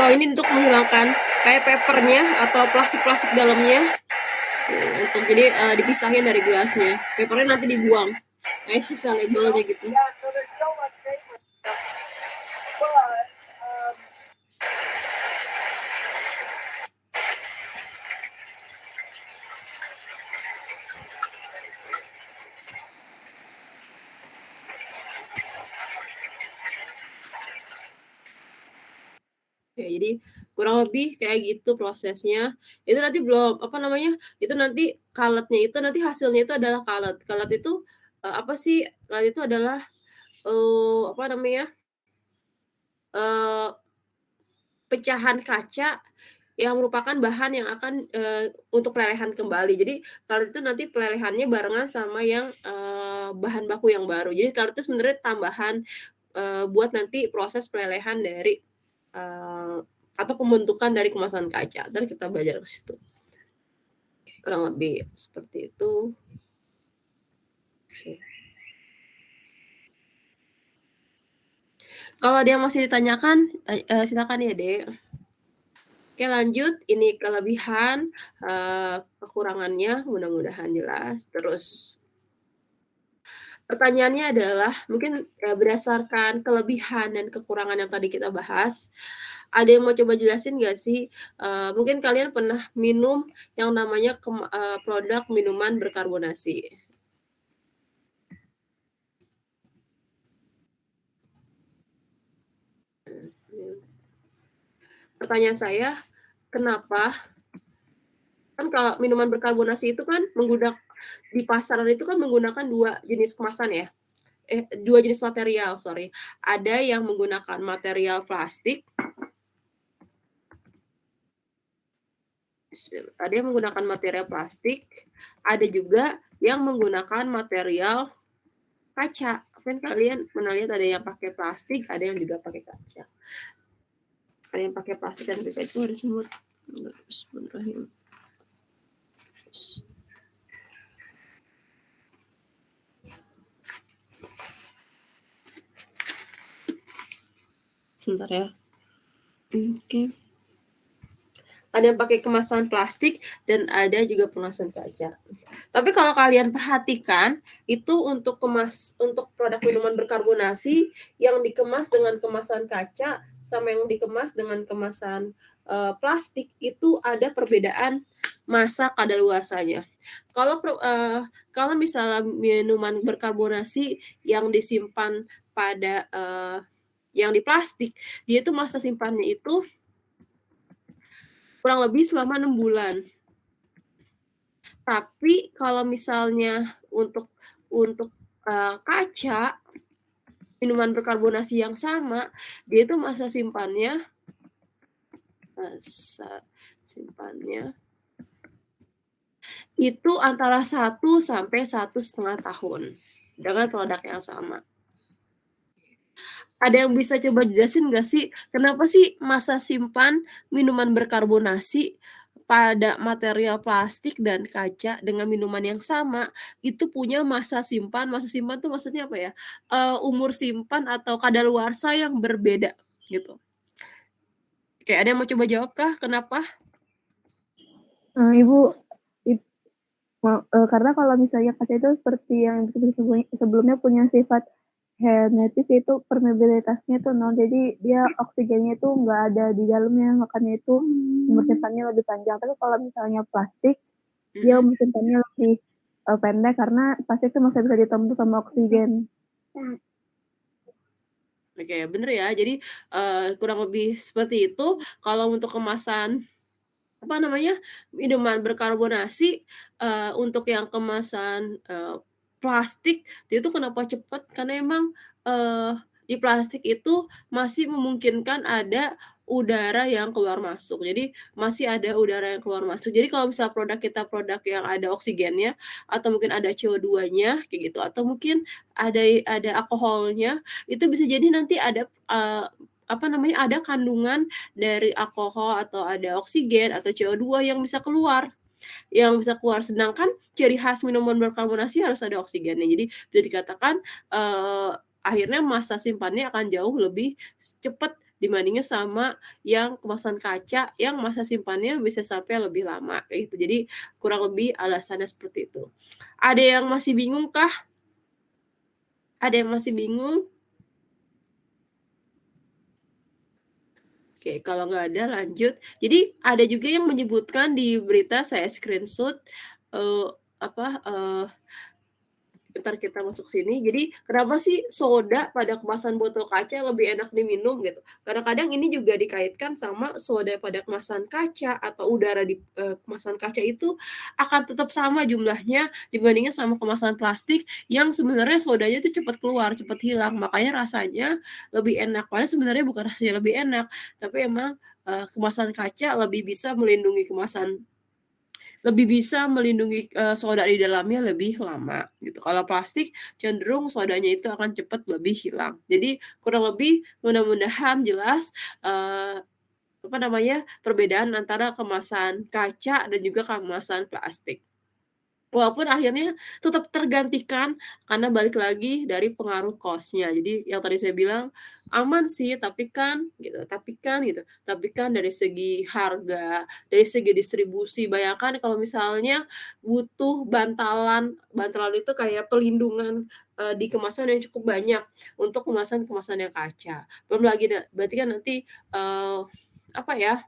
kalau ini untuk menghilangkan kayak papernya atau plastik-plastik dalamnya. Untuk jadi dipisahin dari gelasnya. Papernya nanti dibuang. Kayak sisa labelnya gitu. Ya, jadi kurang lebih kayak gitu prosesnya. Itu nanti belum apa namanya, itu nanti culletnya itu nanti hasilnya itu adalah cullet. Cullet itu, apa sih, cullet itu adalah, apa namanya, eee, pecahan kaca yang merupakan bahan yang akan, untuk pelelehan kembali. Jadi cullet itu nanti pelelehannya barengan sama yang, bahan baku yang baru. Jadi cullet itu sebenarnya tambahan, buat nanti proses pelelehan dari, atau pembentukan dari kemasan kaca. Entar kita belajar ke situ. Kurang lebih seperti itu. Kalau ada yang masih ditanyakan, silakan ya, Dek. Oke, lanjut. Ini kelebihan, kekurangannya mudah-mudahan jelas. Terus pertanyaannya adalah mungkin, berdasarkan kelebihan dan kekurangan yang tadi kita bahas, ada yang mau coba jelasin nggak sih, mungkin kalian pernah minum yang namanya produk minuman berkarbonasi? Pertanyaan saya, kenapa kan kalau minuman berkarbonasi itu kan di pasaran itu kan menggunakan 2 jenis kemasan ya, 2 jenis material, sorry. Ada yang menggunakan material plastik ada yang menggunakan material plastik, ada juga yang menggunakan material kaca. Kan kalian pernah lihat ada yang pakai plastik, ada yang juga pakai kaca. Ada yang pakai plastik dan pakai itu ada semut. Bismillahirrahmanirrahim. Sebentar ya. Oke. Ada yang pakai kemasan plastik dan ada juga kemasan kaca. Tapi kalau kalian perhatikan, itu untuk produk minuman berkarbonasi yang dikemas dengan kemasan kaca sama yang dikemas dengan kemasan plastik itu ada perbedaan masa kadaluarsanya. Kalau misalnya minuman berkarbonasi yang disimpan pada yang di plastik, dia itu masa simpannya itu kurang lebih selama 6 bulan. Tapi kalau misalnya untuk kaca, minuman berkarbonasi yang sama, dia itu masa simpannya itu antara 1 sampai 1,5 tahun dengan produk yang sama. Ada yang bisa coba jelasin nggak sih, kenapa sih masa simpan minuman berkarbonasi pada material plastik dan kaca dengan minuman yang sama, itu punya masa simpan tuh maksudnya apa ya, umur simpan atau kadaluarsa yang berbeda, gitu. Oke, ada yang mau coba jawab kah, kenapa? Ibu, karena kalau misalnya kaca itu seperti yang sebelumnya punya sifat hermetis, itu permeabilitasnya tuh 0, jadi dia oksigennya itu nggak ada di dalamnya, makanya itu umur simpannya lebih panjang. Tapi kalau misalnya plastik, dia umur simpannya lebih pendek karena plastik itu masih bisa ditembus sama oksigen. Oke, bener ya. Jadi kurang lebih seperti itu. Kalau untuk kemasan minuman berkarbonasi, untuk yang kemasan plastik, dia itu kenapa cepat, karena emang di plastik itu masih memungkinkan ada udara yang keluar masuk. Jadi masih ada udara yang keluar masuk. Jadi kalau misalnya produk kita produk yang ada oksigennya atau mungkin ada CO2-nya kayak gitu, atau mungkin ada alkoholnya, itu bisa jadi nanti ada ada kandungan dari alkohol atau ada oksigen atau CO2 yang bisa keluar. Sedangkan ciri khas minuman berkarbonasi harus ada oksigennya. Jadi bisa dikatakan akhirnya masa simpannya akan jauh lebih cepat dibandingnya sama yang kemasan kaca yang masa simpannya bisa sampai lebih lama kayak gitu. Jadi kurang lebih alasannya seperti itu. Ada yang masih bingung kah? Ada yang masih bingung? Oke, kalau nggak ada lanjut. Jadi ada juga yang menyebutkan di berita saya screenshot, apa, entar kita masuk sini. Jadi kenapa sih soda pada kemasan botol kaca lebih enak diminum gitu. Kadang-kadang ini juga dikaitkan sama soda pada kemasan kaca atau udara di, kemasan kaca itu akan tetap sama jumlahnya dibandingkan sama kemasan plastik yang sebenarnya sodanya itu cepat keluar, cepat hilang, makanya rasanya lebih enak. Padahal sebenarnya bukan rasanya lebih enak, tapi emang, kemasan kaca lebih bisa melindungi, soda di dalamnya lebih lama gitu. Kalau plastik cenderung sodanya itu akan cepat lebih hilang. Jadi kurang lebih mudah-mudahan jelas, apa namanya, perbedaan antara kemasan kaca dan juga kemasan plastik. Walaupun akhirnya tetap tergantikan karena balik lagi dari pengaruh cost-nya. Jadi yang tadi saya bilang, aman sih tapi kan dari segi harga, dari segi distribusi, bayangkan kalau misalnya butuh bantalan itu kayak pelindungan, di kemasan yang cukup banyak untuk kemasan-kemasan yang kaca. Belum lagi berarti kan nanti, apa ya,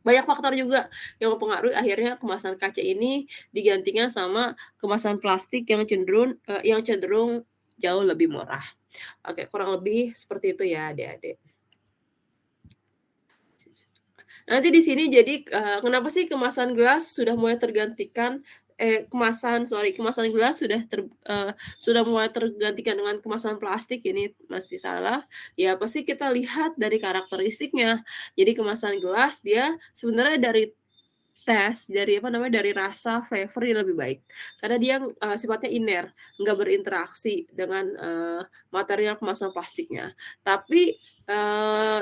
banyak faktor juga yang mempengaruhi akhirnya kemasan kaca ini digantikan sama kemasan plastik yang cenderung jauh lebih murah. Oke, kurang lebih seperti itu ya adik-adik. Nanti di sini jadi, kenapa sih kemasan gelas sudah mulai tergantikan kemasan gelas sudah mulai tergantikan dengan kemasan plastik, ini masih salah. Ya pasti kita lihat dari karakteristiknya. Jadi kemasan gelas dia sebenarnya dari rasa, flavor dia lebih baik. Karena dia, sifatnya nggak berinteraksi dengan, material kemasan plastiknya. Tapi,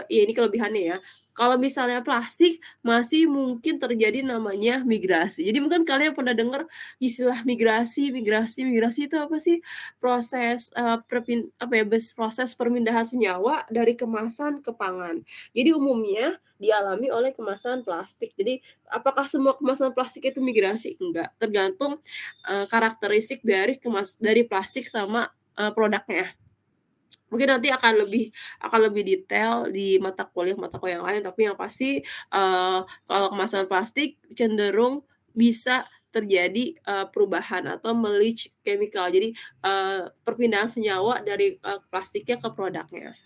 ya ini kelebihannya ya, kalau misalnya plastik masih mungkin terjadi namanya migrasi. Jadi mungkin kalian pernah dengar istilah migrasi itu apa sih? Proses perpindahan senyawa dari kemasan ke pangan. Jadi umumnya dialami oleh kemasan plastik. Jadi apakah semua kemasan plastik itu migrasi? Enggak, tergantung, karakteristik dari plastik sama, produknya. Mungkin nanti akan lebih detail di mata kuliah yang lain, tapi yang pasti, kalau kemasan plastik cenderung bisa terjadi, perubahan atau me-leach chemical. Jadi, perpindahan senyawa dari, plastiknya ke produknya.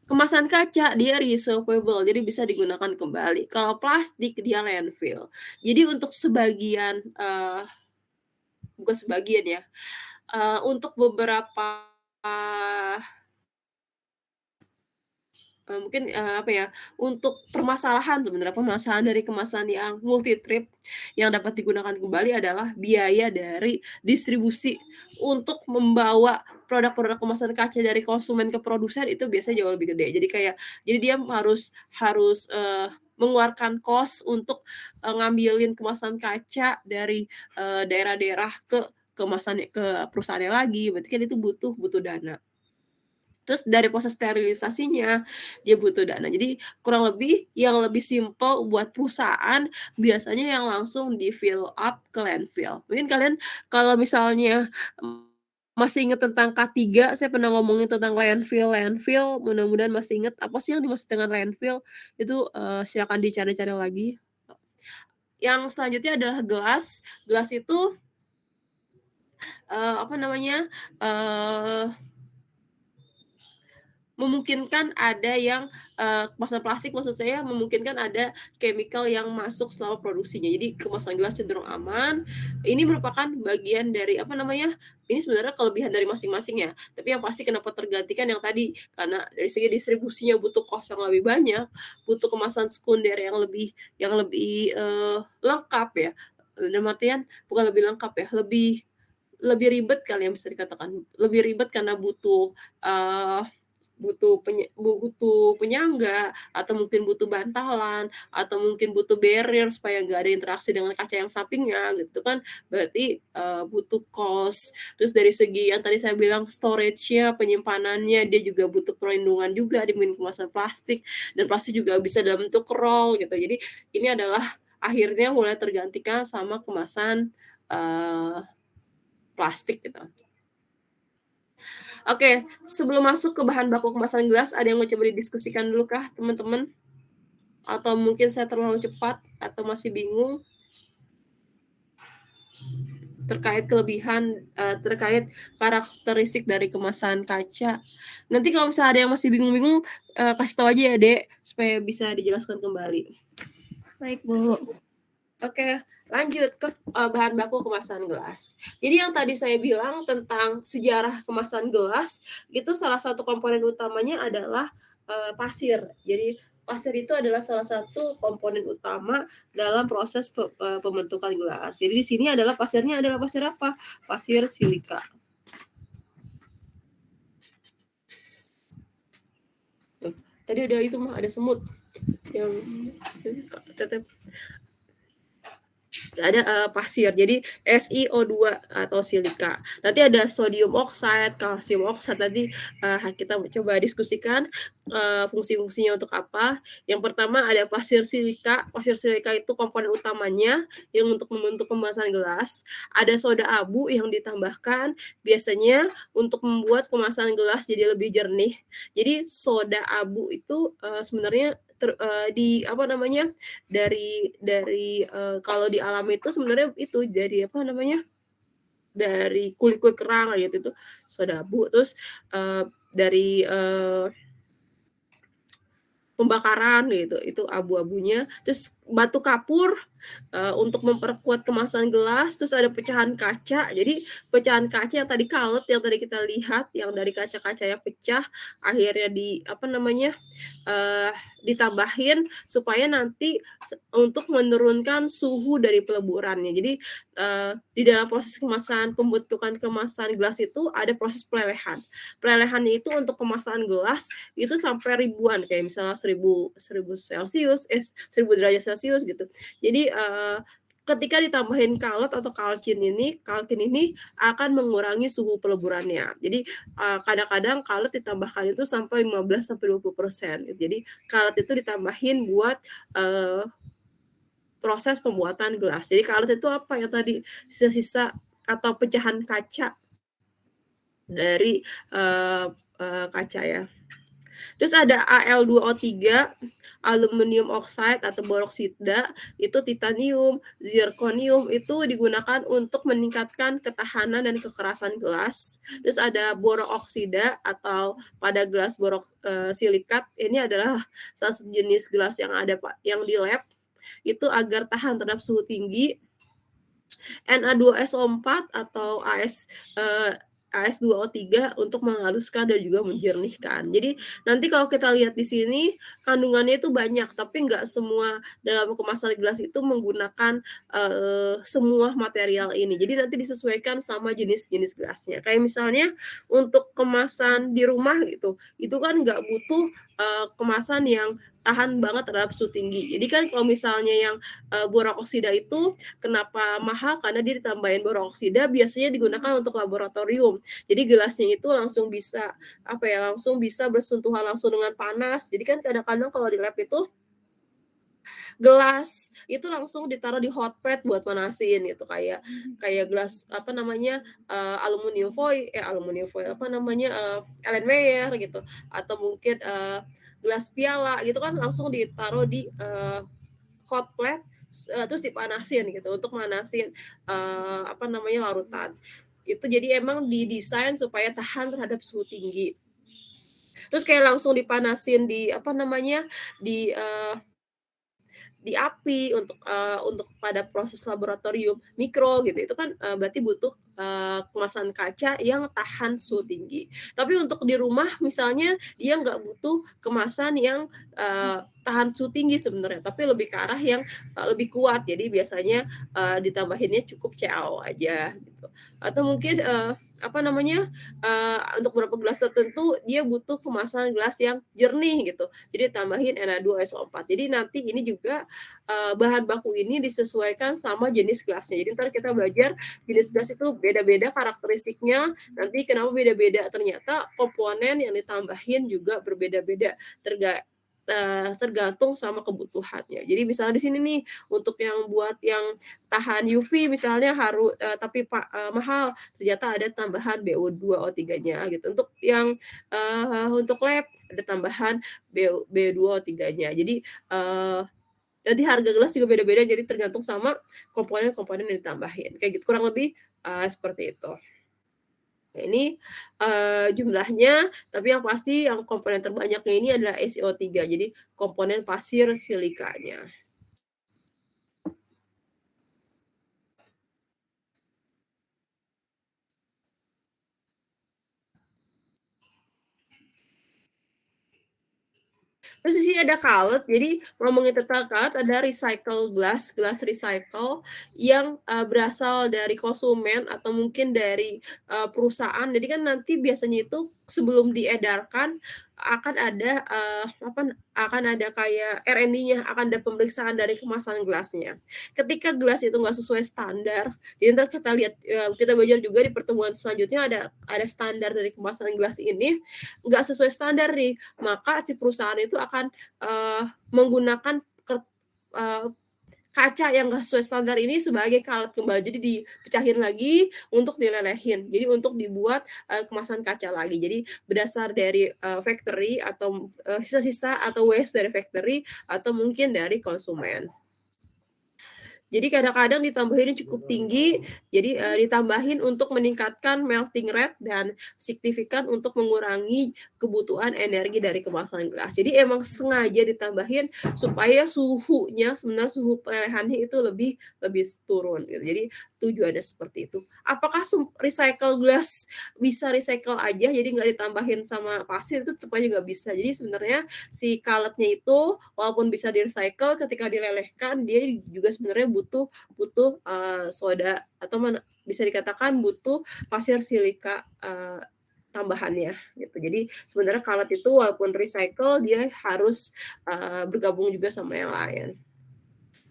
Kemasan kaca dia reusable, jadi bisa digunakan kembali. Kalau plastik dia landfill. Jadi untuk sebagian, bukan sebagian ya, untuk beberapa, mungkin, untuk permasalahan dari kemasan yang multi trip yang dapat digunakan kembali adalah biaya dari distribusi. Untuk membawa produk-produk kemasan kaca dari konsumen ke produsen itu biasanya jauh lebih gede. Jadi dia harus, mengeluarkan cost untuk, ngambilin kemasan kaca dari, daerah-daerah ke perusahaannya lagi, berarti kan itu butuh dana. Terus dari proses sterilisasinya, dia butuh dana. Jadi kurang lebih yang lebih simpel buat perusahaan, biasanya yang langsung di-fill up ke landfill. Mungkin kalian kalau misalnya, masih ingat tentang K3, saya pernah ngomongin tentang landfill, mudah-mudahan masih ingat apa sih yang dimaksud dengan landfill, itu, silakan dicari-cari lagi. Yang selanjutnya adalah gelas. Gelas itu, apa namanya, memungkinkan ada yang, kemasan plastik maksud saya memungkinkan ada chemical yang masuk selama produksinya. Jadi kemasan gelas cenderung aman. Ini merupakan bagian dari ini sebenarnya kelebihan dari masing-masing ya. Tapi yang pasti kenapa tergantikan yang tadi, karena dari segi distribusinya butuh cost yang lebih banyak, butuh kemasan sekunder yang lebih, lengkap ya. Dalam artian bukan lebih lengkap ya, lebih ribet kali yang bisa dikatakan. Lebih ribet karena butuh, butuh penyangga, atau mungkin butuh bantalan, atau mungkin butuh barrier supaya nggak ada interaksi dengan kaca yang sampingnya gitu kan, berarti butuh cost. Terus dari segi yang tadi saya bilang storage-nya, penyimpanannya, dia juga butuh perlindungan juga dibanding kemasan plastik, dan plastik juga bisa dalam bentuk roll gitu. Jadi ini adalah akhirnya mulai tergantikan sama kemasan plastik gitu. Oke, sebelum masuk ke bahan baku kemasan gelas, ada yang mau coba didiskusikan dulu kah, teman-teman? Atau mungkin saya terlalu cepat atau masih bingung terkait kelebihan, terkait karakteristik dari kemasan kaca. Nanti kalau misalnya ada yang masih bingung-bingung, kasih tahu aja ya, Dek, supaya bisa dijelaskan kembali. Baik, Bu. Oke, lanjut ke bahan baku kemasan gelas. Jadi yang tadi saya bilang tentang sejarah kemasan gelas, itu salah satu komponen utamanya adalah pasir. Jadi pasir itu adalah salah satu komponen utama dalam proses pembentukan gelas. Jadi di sini adalah pasirnya adalah pasir apa? Pasir silika. Tadi udah itu mah ada semut yang tetep ada pasir, jadi SiO2 atau silika. Nanti ada sodium oxide, kalsium oxide. Nanti kita coba diskusikan fungsi-fungsinya untuk apa. Yang pertama ada pasir silika. Pasir silika itu komponen utamanya yang untuk membentuk kemasan gelas. Ada soda abu yang ditambahkan biasanya untuk membuat kemasan gelas jadi lebih jernih. Jadi soda abu itu sebenarnya dari kalau di alam itu sebenarnya itu dari dari kulit kerang gitu, itu soda abu. Terus dari pembakaran gitu, itu abu-abunya. Terus batu kapur untuk memperkuat kemasan gelas. Terus ada pecahan kaca. Jadi pecahan kaca yang tadi kalet, yang tadi kita lihat, yang dari kaca-kaca yang pecah, akhirnya ditambahin supaya nanti untuk menurunkan suhu dari peleburannya. Jadi di dalam proses pembentukan kemasan gelas itu ada proses pelelehan. Pelelehannya itu untuk kemasan gelas itu sampai ribuan, kayak misalnya 1000 Celcius, 1000 derajat Celcius gitu. Jadi ketika ditambahin kalet atau kalkin ini akan mengurangi suhu peleburannya. Jadi kadang-kadang kalet ditambahkan itu sampai 15-20%. Jadi kalet itu ditambahin buat proses pembuatan gelas. Jadi kalet itu apa ya tadi, sisa-sisa atau pecahan kaca dari kaca ya. Terus ada Al2O3, aluminium oxide atau boroksida, itu titanium, zirconium, itu digunakan untuk meningkatkan ketahanan dan kekerasan gelas. Terus ada borooksida atau pada gelas silikat, ini adalah salah satu jenis gelas yang di lab itu agar tahan terhadap suhu tinggi. Na2SO4 atau AS2O3 untuk menghaluskan dan juga menjernihkan. Jadi nanti kalau kita lihat di sini kandungannya itu banyak, tapi nggak semua dalam kemasan gelas itu menggunakan semua material ini. Jadi nanti disesuaikan sama jenis-jenis gelasnya. Kayak misalnya untuk kemasan di rumah gitu, itu kan nggak butuh kemasan yang tahan banget terhadap suhu tinggi. Jadi kan kalau misalnya yang boroksida itu kenapa mahal? Karena dia ditambahin boroksida, biasanya digunakan untuk laboratorium. Jadi gelasnya itu langsung bisa bersentuhan langsung dengan panas. Jadi kan kadang-kadang kalau di lab itu gelas itu langsung ditaruh di hot plate buat manasin gitu, kayak gelas aluminium foil Erlenmeyer gitu, atau mungkin gelas piala gitu kan langsung ditaruh di hot plate terus dipanasin gitu untuk manasin larutan. Itu jadi emang didesain supaya tahan terhadap suhu tinggi. Terus kayak langsung dipanasin di api untuk pada proses laboratorium mikro gitu, itu kan berarti butuh kemasan kaca yang tahan suhu tinggi. Tapi untuk di rumah misalnya dia nggak butuh kemasan yang tahan suhu tinggi sebenarnya, tapi lebih ke arah yang lebih kuat. Jadi biasanya ditambahinnya cukup CaO aja gitu. Atau mungkin untuk beberapa gelas tertentu dia butuh kemasan gelas yang jernih gitu. Jadi tambahin Na2SO4. Jadi nanti ini juga bahan baku ini disesuaikan sama jenis gelasnya. Jadi ntar kita belajar jenis gelas itu beda-beda karakteristiknya. Nanti kenapa beda-beda? Ternyata komponen yang ditambahin juga berbeda-beda tergantung sama kebutuhannya. Jadi misalnya di sini nih untuk yang buat yang tahan UV misalnya tapi mahal, ternyata ada tambahan BO2O3-nya gitu. Untuk yang untuk lab ada tambahan B2O3-nya. Jadi nanti harga gelas juga beda-beda, jadi tergantung sama komponen-komponen yang ditambahin. Kayak gitu kurang lebih seperti itu. Nah, ini jumlahnya, tapi yang pasti yang komponen terbanyaknya ini adalah SiO3, jadi komponen pasir silikanya. Terus di sini ada cullet, jadi ngomongin tentang cullet ada recycle gelas recycle yang berasal dari konsumen atau mungkin dari perusahaan. Jadi kan nanti biasanya itu sebelum diedarkan akan ada kayak R&D-nya, akan ada pemeriksaan dari kemasan gelasnya. Ketika gelas itu nggak sesuai standar, jadi ntar kita lihat kita belajar juga di pertemuan selanjutnya ada standar dari kemasan gelas ini nggak sesuai standar nih, maka si perusahaan itu akan menggunakan kaca yang nggak sesuai standar ini sebagai cullet kembali, jadi dipecahin lagi untuk dilelehin, jadi untuk dibuat kemasan kaca lagi. Jadi berdasar dari factory atau sisa-sisa atau waste dari factory atau mungkin dari konsumen. Jadi kadang-kadang ditambahin cukup tinggi, jadi ditambahin untuk meningkatkan melting rate dan signifikan untuk mengurangi kebutuhan energi dari kemasan gelas. Jadi emang sengaja ditambahin supaya suhunya, sebenarnya suhu pelelehannya itu lebih turun gitu. Jadi tujuannya seperti itu. Apakah recycle gelas bisa recycle aja, jadi nggak ditambahin sama pasir? Itu tetap aja nggak bisa. Jadi sebenarnya si culletnya itu walaupun bisa di-recycle, ketika dilelehkan dia juga sebenarnya butuh soda atau bisa dikatakan butuh pasir silika tambahannya gitu. Jadi sebenarnya cullet itu walaupun recycle dia harus bergabung juga sama yang lain.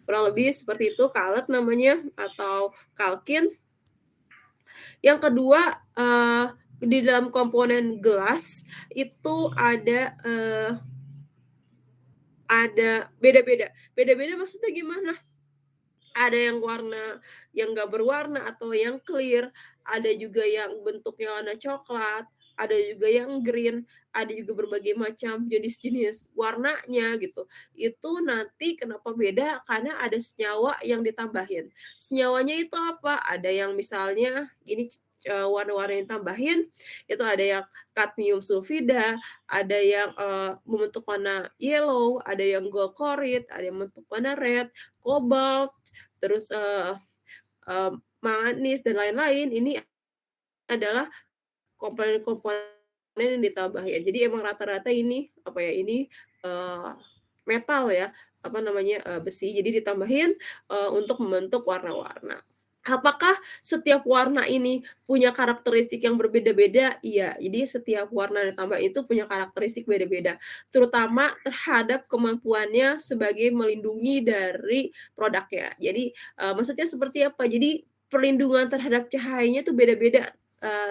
Kurang lebih seperti itu cullet namanya atau kalkin. Yang kedua di dalam komponen gelas itu ada beda-beda. Beda-beda maksudnya gimana? Ada yang warna yang nggak berwarna atau yang clear, ada juga yang bentuknya warna coklat, ada juga yang green, ada juga berbagai macam jenis-jenis warnanya gitu. Itu nanti kenapa beda? Karena ada senyawa yang ditambahin. Senyawanya itu apa? Ada yang misalnya ini warna-warna yang tambahin itu ada yang kadmium sulfida, ada yang membentuk warna yellow, ada yang gold chlorid, ada yang membentuk warna red, cobalt, terus manganis dan lain-lain. Ini adalah komponen-komponen yang ditambahin. Jadi emang rata-rata ini metal ya, besi. Jadi ditambahin untuk membentuk warna-warna. Apakah setiap warna ini punya karakteristik yang berbeda-beda? Iya, jadi setiap warna yang ditambah itu punya karakteristik beda-beda, terutama terhadap kemampuannya sebagai melindungi dari produknya. Jadi maksudnya seperti apa? Jadi perlindungan terhadap cahayanya itu beda-beda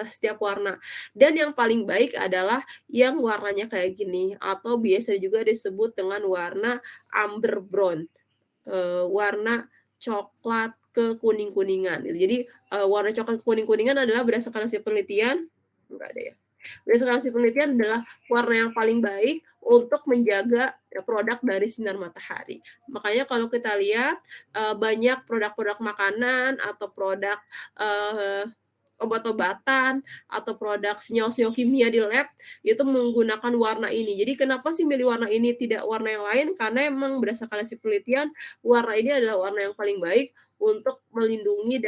setiap warna. Dan yang paling baik adalah yang warnanya kayak gini atau biasa juga disebut dengan warna amber brown, warna coklat ke kuning-kuningan gitu. Jadi warna coklat kuning-kuningan adalah berdasarkan hasil penelitian enggak ada ya. Berdasarkan hasil penelitian adalah warna yang paling baik untuk menjaga produk dari sinar matahari. Makanya kalau kita lihat banyak produk-produk makanan atau produk obat-obatan atau produk senyawa-senyawa kimia di lab itu menggunakan warna ini. Jadi kenapa sih milih warna ini tidak warna yang lain? Karena emang berdasarkan hasil penelitian warna ini adalah warna yang paling baik untuk melindungi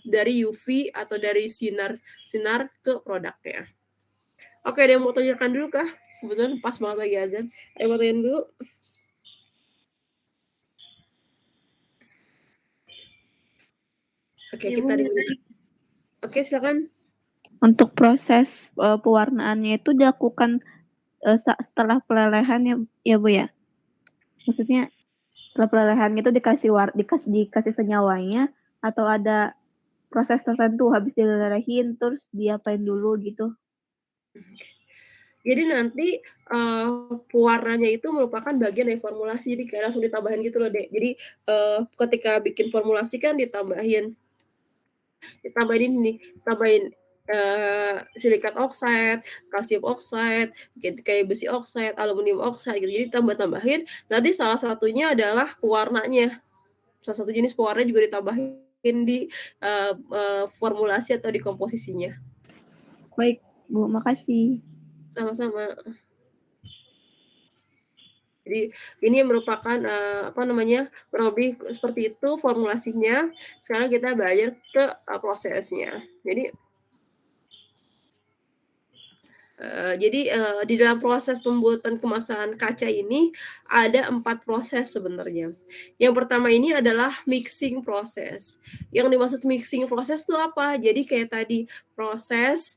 dari UV atau dari sinar ke produknya. Oke, ada yang mau tanyakan dulu kah? Kebetulan pas banget lagi azan. Ada yang mau tanyakan dulu? Oke, kita dengar. Oke, silakan. Untuk proses, pewarnaannya itu dilakukan, setelah pelelehan ya Bu ya? Maksudnya setelah pelelehan itu dikasih senyawanya atau ada proses tertentu habis dilelehin terus diapain dulu gitu? Jadi nanti, pewarnanya itu merupakan bagian dari formulasi, jadi kayak langsung ditambahin gitu loh, Dek. Jadi, ketika bikin formulasi kan tambahin, silikat oxide, kalsium oxide, gitu, kayak besi oxide, aluminium oxide gitu. Jadi tambah-tambahin, nanti salah satunya adalah pewarnanya. Salah satu jenis pewarna juga ditambahin di, formulasi atau di komposisinya. Baik Bu, makasih. Sama-sama. Jadi ini merupakan, kurang lebih seperti itu formulasinya. Sekarang kita belajar ke, prosesnya. Jadi, di dalam proses pembuatan kemasan kaca ini ada 4 proses sebenarnya. Yang pertama ini adalah mixing proses. Yang dimaksud mixing proses itu apa? Jadi kayak tadi proses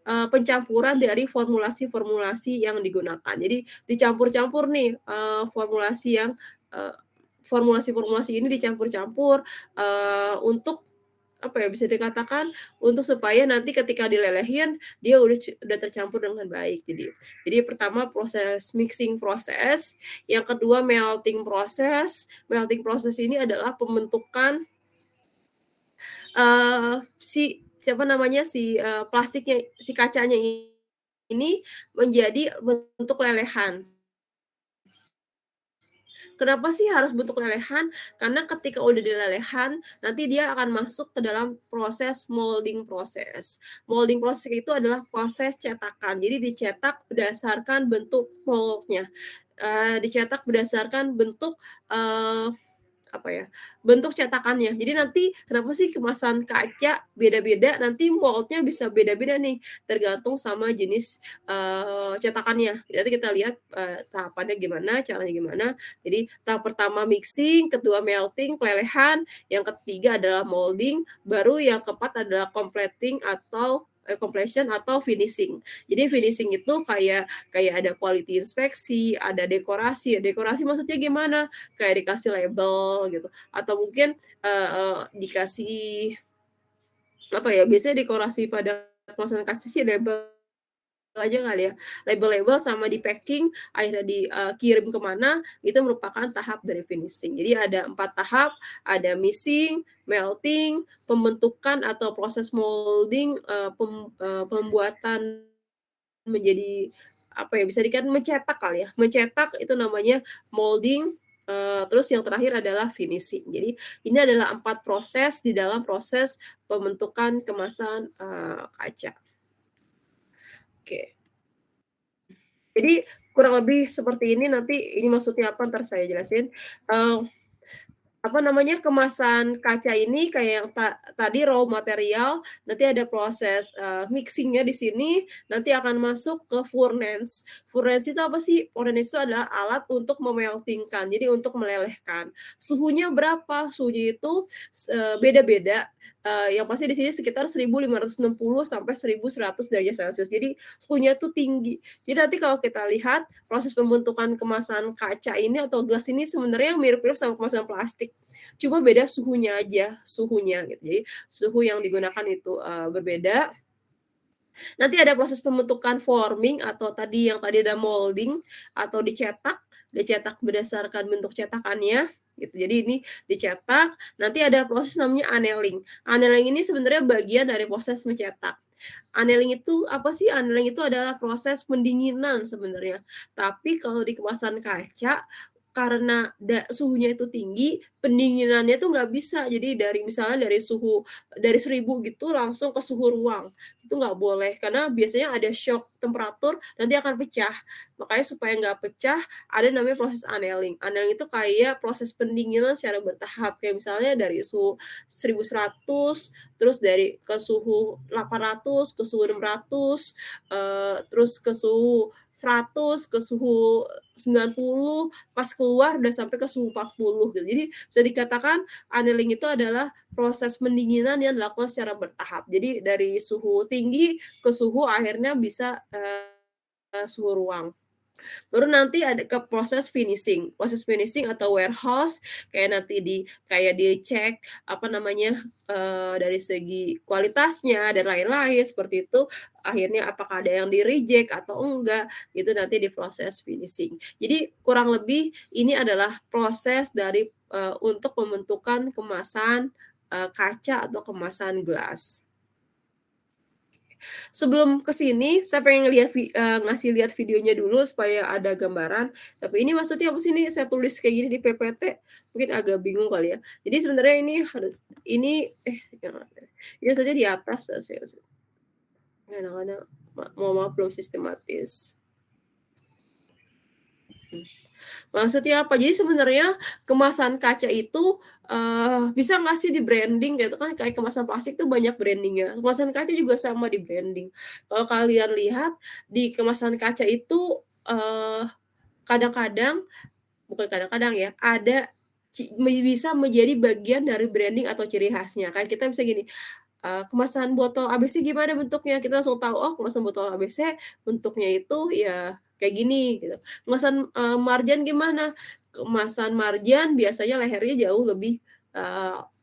pencampuran dari formulasi-formulasi yang digunakan. Jadi dicampur-campur nih, formulasi-formulasi ini dicampur-campur, untuk bisa dikatakan untuk supaya nanti ketika dilelehin dia udah tercampur dengan baik. Jadi pertama proses mixing proses, yang kedua melting proses. Melting proses ini adalah pembentukan, plastiknya, si kacanya ini menjadi bentuk lelehan. Kenapa sih harus bentuk lelehan? Karena ketika udah dilelehan, nanti dia akan masuk ke dalam proses molding proses. Molding proses itu adalah proses cetakan. Jadi dicetak berdasarkan bentuk moldnya, dicetak berdasarkan bentuk, bentuk cetakannya. Jadi nanti kenapa sih kemasan kaca beda-beda, nanti moldnya bisa beda-beda nih, tergantung sama jenis, cetakannya. Nanti kita lihat, tahapannya gimana, caranya gimana. Jadi tahap pertama mixing, kedua melting, pelelehan, yang ketiga adalah molding, baru yang keempat adalah completion atau finishing. Jadi finishing itu kayak ada quality inspeksi, ada dekorasi. Dekorasi maksudnya gimana? Kayak dikasih label gitu, atau mungkin, dikasih biasanya dekorasi pada kemasan kaca sih label aja kali ya. Label-label sama di-packing, akhirnya dikirim ke mana, itu merupakan tahap dari finishing. Jadi ada 4 tahap, ada mixing, melting, pembentukan atau proses molding, pembuatan menjadi bisa dikatakan mencetak kali ya, mencetak itu namanya molding, terus yang terakhir adalah finishing. Jadi ini adalah 4 proses di dalam proses pembentukan kemasan, kaca. Oke. Jadi kurang lebih seperti ini, nanti ini maksudnya apa entar saya jelasin. Kemasan kaca ini kayak yang tadi raw material, nanti ada proses, mixing-nya di sini, nanti akan masuk ke furnace. Furnace itu apa sih? Furnace itu adalah alat untuk memeltingkan, jadi untuk melelehkan. Suhunya berapa? Suhunya itu beda-beda, yang pasti di sini sekitar 1560 sampai 1100 derajat Celcius. Jadi suhunya tuh tinggi. Jadi nanti kalau kita lihat proses pembentukan kemasan kaca ini atau gelas ini sebenarnya mirip-mirip sama kemasan plastik. Cuma beda suhunya aja, suhunya gitu. Jadi suhu yang digunakan itu, berbeda. Nanti ada proses pembentukan forming atau tadi ada molding atau dicetak berdasarkan bentuk cetakannya gitu. Jadi ini dicetak, nanti ada proses namanya annealing. Annealing ini sebenarnya bagian dari proses mencetak. Annealing itu apa sih? Annealing itu adalah proses pendinginan sebenarnya. Tapi kalau di kemasan kaca karena suhunya itu tinggi, pendinginannya tuh nggak bisa. Jadi misalnya dari 1000 gitu langsung ke suhu ruang, itu nggak boleh. Karena biasanya ada shock temperatur, nanti akan pecah. Makanya supaya nggak pecah, ada namanya proses annealing. Annealing itu kayak proses pendinginan secara bertahap. Kayak misalnya dari suhu 1100, terus ke suhu 800, ke suhu 600, terus ke suhu 100 ke suhu 90, pas keluar udah sampai ke suhu 40 gitu. Jadi bisa dikatakan annealing itu adalah proses pendinginan yang dilakukan secara bertahap. Jadi dari suhu tinggi ke suhu akhirnya bisa, suhu ruang. Baru nanti ada ke proses finishing. Proses finishing atau warehouse kayak nanti kayak dicek apa namanya, dari segi kualitasnya dan lain-lain seperti itu, akhirnya apakah ada yang di-reject atau enggak, itu nanti di proses finishing. Jadi kurang lebih ini adalah proses dari, untuk pembentukan kemasan, kaca atau kemasan gelas. Sebelum ke sini, saya pengen ngasih lihat videonya dulu supaya ada gambaran, tapi ini maksudnya apa sih nih saya tulis kayak gini di PPT, mungkin agak bingung kali ya. Jadi sebenarnya ini yang ini saja di atas saya kadang-kadang mohon maaf belum sistematis. Maksudnya apa? Jadi sebenarnya kemasan kaca itu, bisa nggak sih di-branding gitu kan, kayak kemasan plastik tuh banyak branding-nya, kemasan kaca juga sama di-branding. Kalau kalian lihat di kemasan kaca itu, kadang-kadang bukan kadang-kadang ya, ada bisa menjadi bagian dari branding atau ciri khasnya. Kayak kita bisa gini, kemasan botol ABC gimana bentuknya, kita langsung tahu, oh kemasan botol ABC bentuknya itu ya kayak gini gitu. Kemasan, marjan gimana, kemasan marjan biasanya lehernya jauh lebih,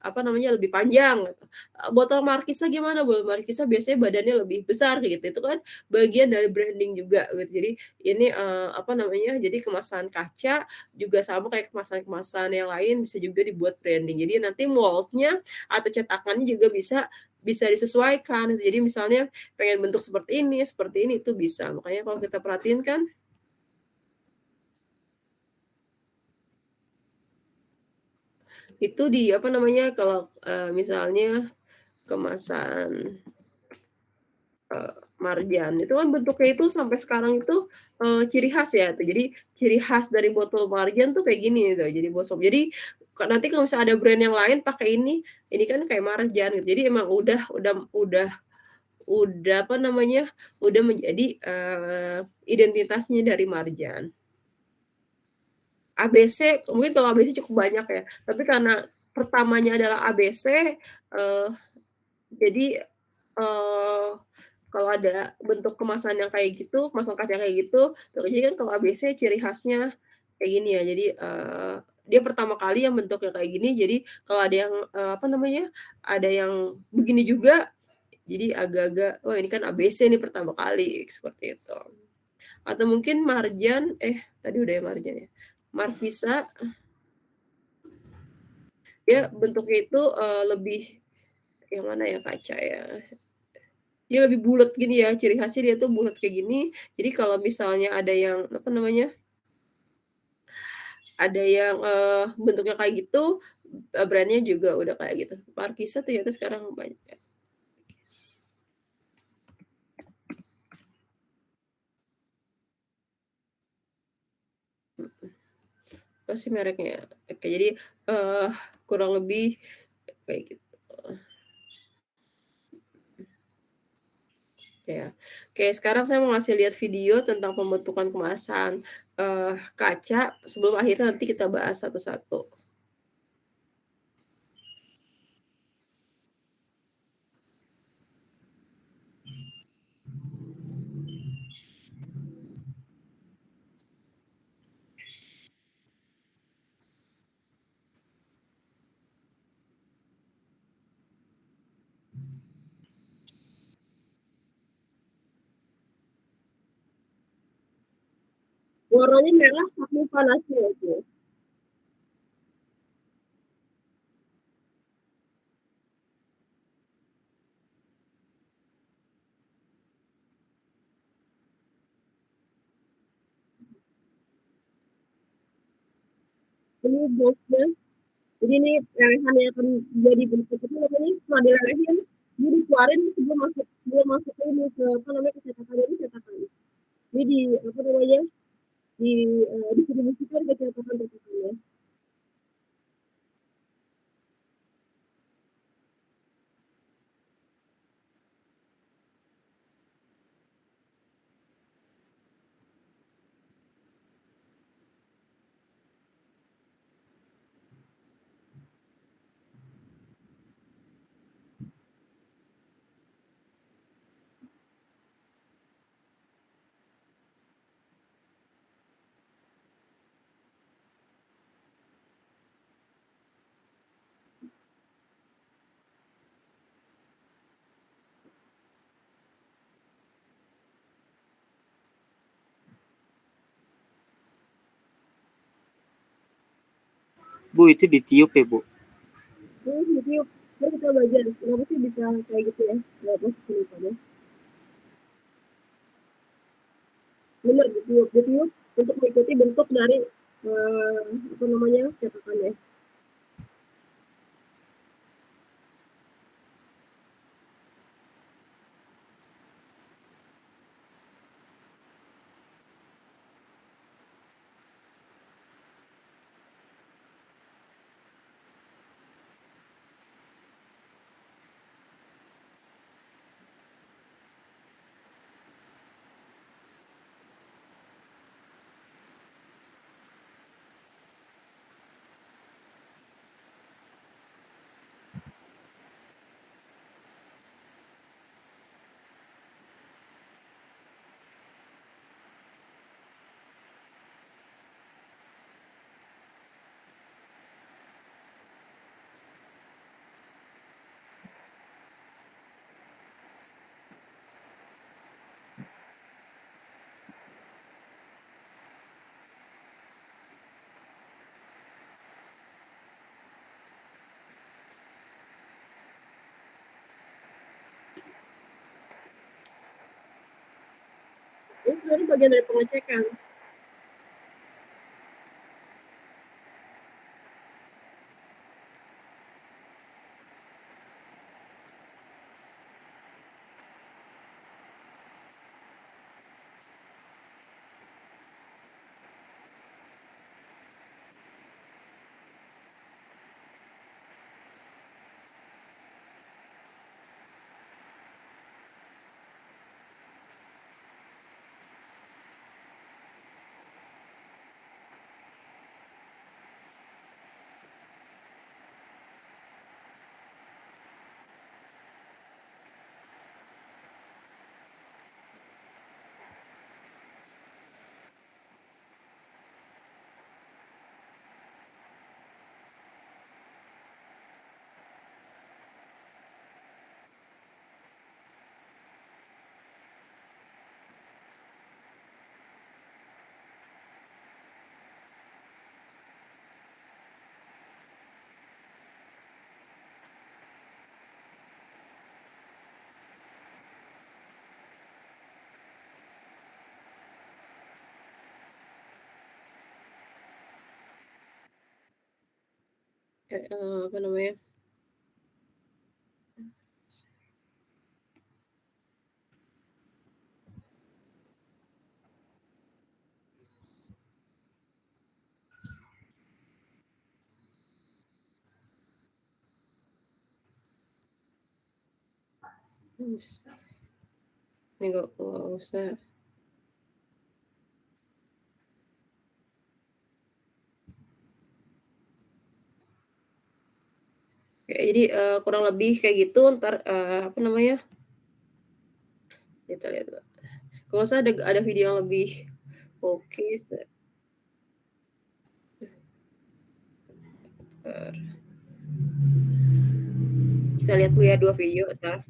apa namanya, lebih panjang gitu. Botol Markisa gimana, botol Markisa biasanya badannya lebih besar kayak gitu, itu kan bagian dari branding juga gitu. Jadi ini, apa namanya, jadi kemasan kaca juga sama kayak kemasan-kemasan yang lain bisa juga dibuat branding. Jadi nanti mold-nya atau cetakannya juga bisa disesuaikan. Jadi misalnya pengen bentuk seperti ini, itu bisa. Makanya kalau kita perhatiin kan itu di apa namanya, kalau, misalnya kemasan, marjan, itu kan bentuknya itu sampai sekarang itu, ciri khas ya tuh. Jadi ciri khas dari botol marjan tuh kayak gini tuh, jadi jadi nanti kalau misalnya ada brand yang lain pakai ini kan kayak marjan gitu. Jadi emang udah apa namanya, udah menjadi, identitasnya dari marjan. ABC, mungkin kalau ABC cukup banyak ya, tapi karena pertamanya adalah ABC, jadi, kalau ada bentuk kemasan yang kayak gitu, kemasan kaca kayak gitu, jadi kan kalau ABC ciri khasnya kayak gini ya. Jadi, dia pertama kali yang bentuknya kayak gini, jadi kalau ada yang, apa namanya, ada yang begini juga, jadi agak-agak, "Oh ini kan ABC nih pertama kali," seperti itu. Atau mungkin marjan tadi udah ya marjan ya. Markisa, dia bentuknya itu, lebih yang mana ya, kaca ya, dia lebih bulet gini ya, ciri khasnya dia tuh bulet kayak gini. Jadi kalau misalnya ada yang, apa namanya, ada yang, bentuknya kayak gitu, brand-nya juga udah kayak gitu. Markisa ternyata sekarang banyak. Apa sih mereknya? Oke, jadi, kurang lebih kayak gitu. Ya. Oke, sekarang saya mau ngasih lihat video tentang pembentukan kemasan, kaca sebelum akhirnya nanti kita bahas satu-satu. Warnanya merah tapi panasnya itu. Ini bosnya. Jadi ini lelehan yang akan jadi bentuk itu namanya setelah dilelehin, dia dikeluarin sebelum masuk ini ke apa namanya, ke cetakan ini cetakan. Ini apa namanya, didistribusikan ke cetakan-cetakannya. Bu, itu ditiup ya, Bu? Ditiup. Mari kita belajar. Kenapa sih bisa kayak gitu ya? Nggak masuk penulisannya. Benar, ditiup. Ditiup untuk mengikuti bentuk dari apa namanya cetakannya. Ini sebenarnya bagian dari pengecekan. Apa namanya? Ini nggak usah. Oke, jadi kurang lebih kayak gitu. Ntar apa namanya? Kita lihat. Kalau saya ada video yang lebih oke. Kita lihat dulu ya 2 video. Ntar.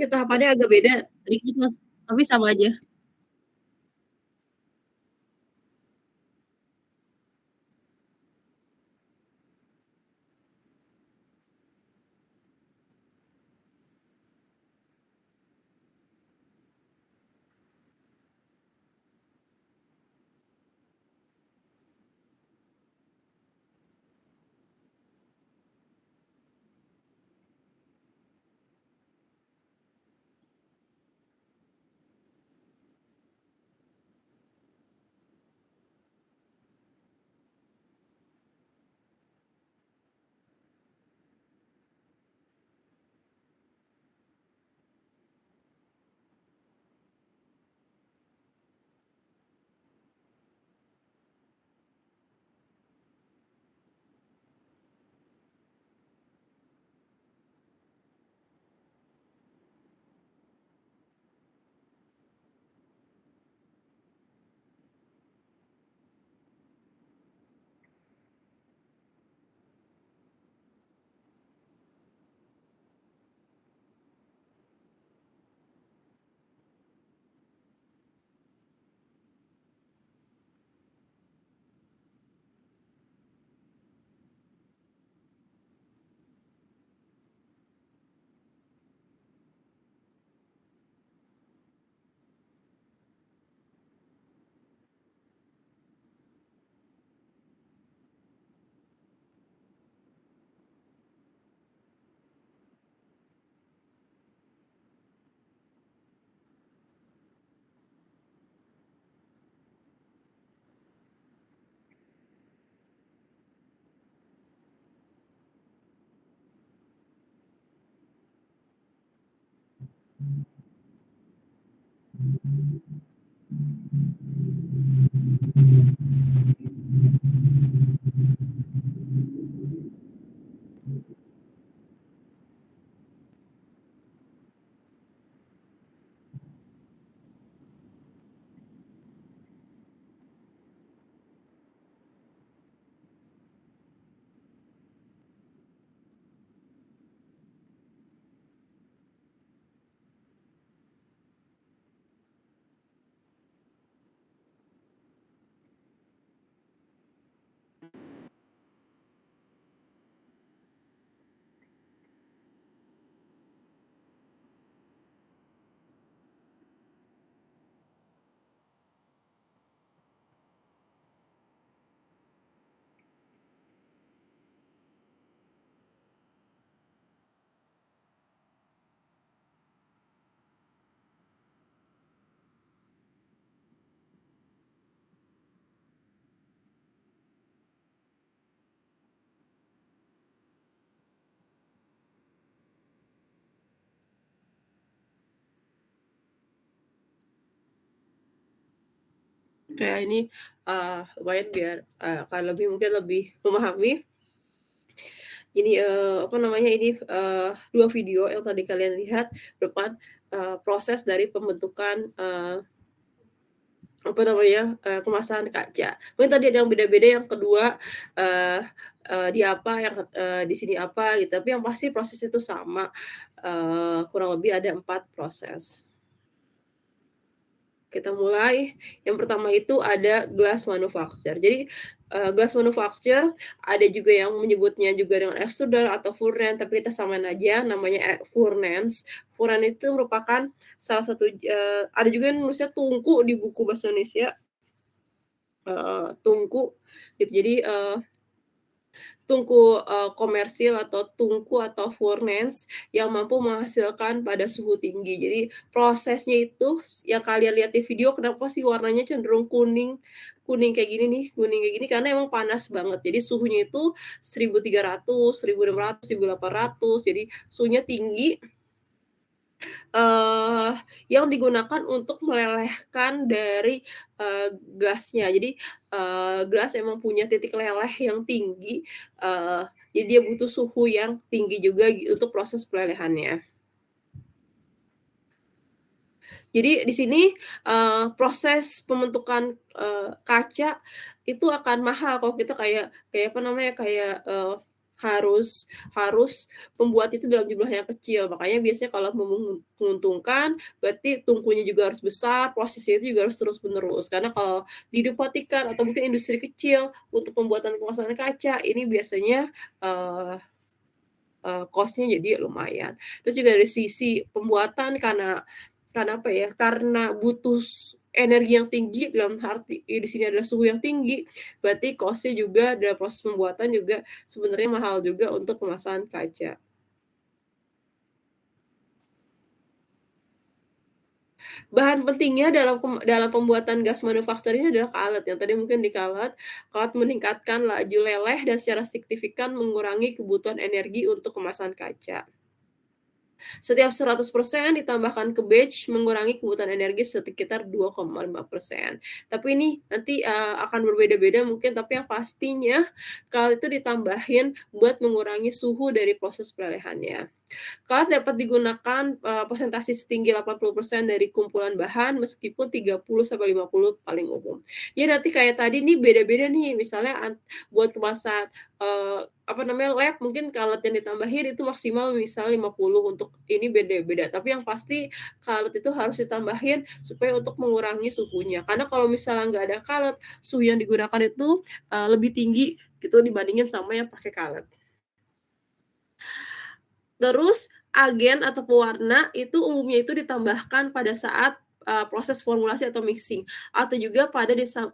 Ya tahapannya agak beda dikit, Mas, tapi sama aja. Kayak ini, lumayan biar, akan lebih mungkin lebih memahami ini, apa namanya, ini, 2 video yang tadi kalian lihat merupakan, proses dari pembentukan, apa namanya, kemasan kaca. Mungkin tadi ada yang beda-beda, yang kedua, eee eee, di apa, yang di sini apa gitu, tapi yang pasti proses itu sama, kurang lebih ada 4 proses. Kita mulai, yang pertama itu ada glass manufacture. Jadi, glass manufacture ada juga yang menyebutnya juga dengan extruder atau furnace, tapi kita samain aja namanya, furnace. Furnace itu merupakan salah satu, ada juga yang nulisnya tungku di buku bahasa Indonesia, tungku gitu. Jadi, tungku, komersil atau tungku atau furnace yang mampu menghasilkan pada suhu tinggi. Jadi prosesnya itu yang kalian lihat di video kenapa sih warnanya cenderung kuning kuning kayak gini nih, kuning kayak gini karena emang panas banget. Jadi suhunya itu 1300, 1600, 1800, jadi suhunya tinggi, eee, yang digunakan untuk melelehkan dari, gasnya. Jadi, gas emang punya titik leleh yang tinggi, eee, jadi dia butuh suhu yang tinggi juga untuk proses pelelehannya. Jadi di sini, proses pembentukan, kaca itu akan mahal kalau kita kayak kayak apa namanya, kayak, harus harus membuat itu dalam jumlah yang kecil. Makanya biasanya kalau menguntungkan, berarti tungkunya juga harus besar, prosesnya itu juga harus terus-menerus. Karena kalau didupatikan atau mungkin industri kecil untuk pembuatan kemasan kaca, ini biasanya, eee cost-nya jadi lumayan. Terus juga dari sisi pembuatan karena apa ya, karena butuh energi yang tinggi dalam arti di sini adalah suhu yang tinggi, berarti cost-nya juga dalam proses pembuatan juga sebenarnya mahal juga untuk kemasan kaca. Bahan pentingnya dalam pembuatan gas manufaktur ini adalah kalet, yang tadi mungkin di kalet. Kalet meningkatkan laju leleh dan secara signifikan mengurangi kebutuhan energi untuk kemasan kaca. Setiap 100% ditambahkan ke batch mengurangi kebutuhan energi sekitar 2,5%. Tapi ini nanti, akan berbeda-beda mungkin, tapi yang pastinya kalet itu ditambahin buat mengurangi suhu dari proses pelelehannya. Karet dapat digunakan, persentase setinggi 80% dari kumpulan bahan meskipun 30-50 paling umum. Ya nanti kayak tadi nih beda-beda nih misalnya buat kemasan, apa namanya, lab mungkin karet yang ditambahin itu maksimal misal 50 untuk ini beda-beda, tapi yang pasti karet itu harus ditambahin supaya untuk mengurangi suhunya. Karena kalau misalnya nggak ada karet, suhu yang digunakan itu, lebih tinggi gitu dibandingin sama yang pakai karet. Terus agen atau pewarna itu umumnya itu ditambahkan pada saat, proses formulasi atau mixing, atau juga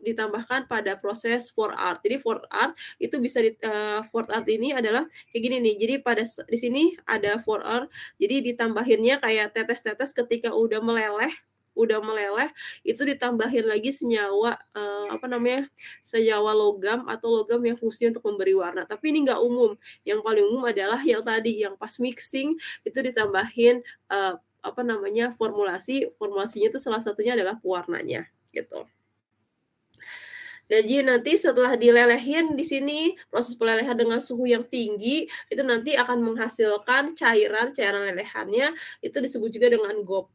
ditambahkan pada proses pour art. Jadi pour art itu bisa pour art ini adalah kayak gini nih, jadi di sini ada pour art, jadi ditambahinnya kayak tetes-tetes ketika udah meleleh, itu ditambahin lagi senyawa, apa namanya, senyawa logam atau logam yang fungsi untuk memberi warna, tapi ini nggak umum. Yang paling umum adalah yang tadi, yang pas mixing itu ditambahin, apa namanya, formulasinya itu salah satunya adalah pewarnanya, gitu. Jadi nanti setelah dilelehin di sini, proses pelelehan dengan suhu yang tinggi, itu nanti akan menghasilkan cairan lelehannya, itu disebut juga dengan GOP.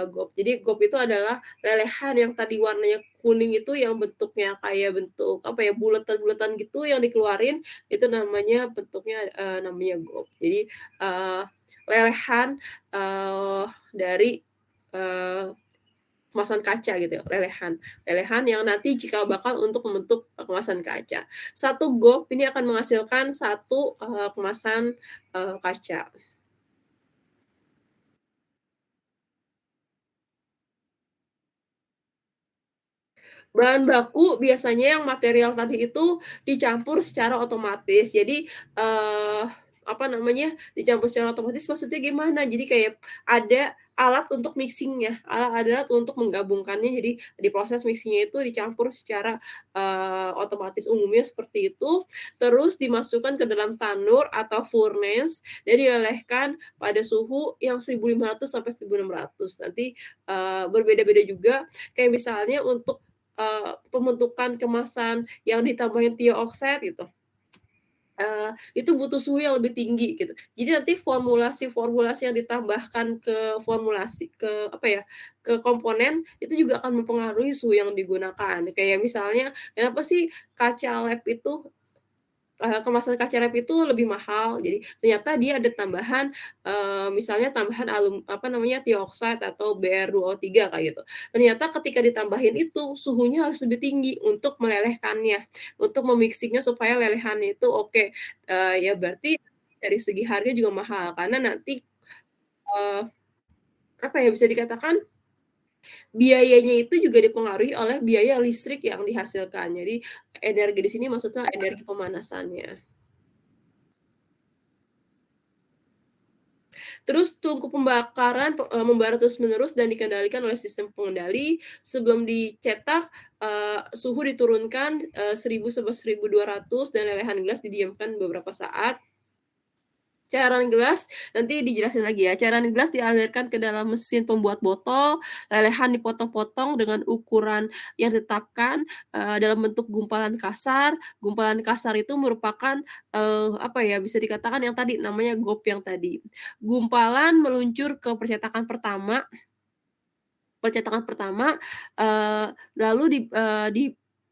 GOP. Jadi GOP itu adalah lelehan yang tadi warnanya kuning itu yang bentuknya kayak bentuk, apa ya, buletan-buletan gitu yang dikeluarin, itu namanya bentuknya, namanya GOP. Jadi, lelehan, dari, eee kemasan kaca gitu ya, lelehan yang nanti cikal bakal untuk membentuk, kemasan kaca. Satu gop ini akan menghasilkan satu, kemasan, kaca. Bahan baku biasanya yang material tadi itu dicampur secara otomatis. Jadi, apa namanya, dicampur secara otomatis maksudnya gimana? Jadi kayak ada alat untuk mixing-nya, ada alat untuk menggabungkannya, jadi di proses mixing-nya itu dicampur secara, otomatis, umumnya seperti itu, terus dimasukkan ke dalam tanur atau furnace dan dilelehkan pada suhu yang 1.500 sampai 1.600. Nanti, berbeda-beda juga, kayak misalnya untuk pembentukan kemasan yang ditambahin thiooxide gitu, itu butuh suhu yang lebih tinggi gitu. Jadi nanti formulasi-formulasi yang ditambahkan ke apa ya, ke komponen itu juga akan mempengaruhi suhu yang digunakan. Kayak misalnya kenapa sih kaca lab itu kemasan kaca lab itu lebih mahal, jadi ternyata dia ada tambahan, misalnya tambahan apa namanya, thiooxide atau Br2O3 kayak gitu. Ternyata ketika ditambahin itu, suhunya harus lebih tinggi untuk melelehkannya, untuk supaya lelehannya itu oke. Ya berarti dari segi harga juga mahal, karena nanti, eee, apa ya, bisa dikatakan biayanya itu juga dipengaruhi oleh biaya listrik yang dihasilkan. Jadi energi di sini maksudnya energi pemanasannya. Terus tungku pembakaran membara terus-menerus dan dikendalikan oleh sistem pengendali. Sebelum dicetak, suhu diturunkan, 1000 sampai 1200 dan lelehan gelas didiamkan beberapa saat. Cairan gelas nanti dijelasin lagi ya, cairan gelas dialirkan ke dalam mesin pembuat botol, lelehan dipotong-potong dengan ukuran yang ditetapkan, dalam bentuk gumpalan kasar. Gumpalan kasar itu merupakan, apa ya, bisa dikatakan yang tadi namanya gop yang tadi. Gumpalan meluncur ke percetakan pertama, lalu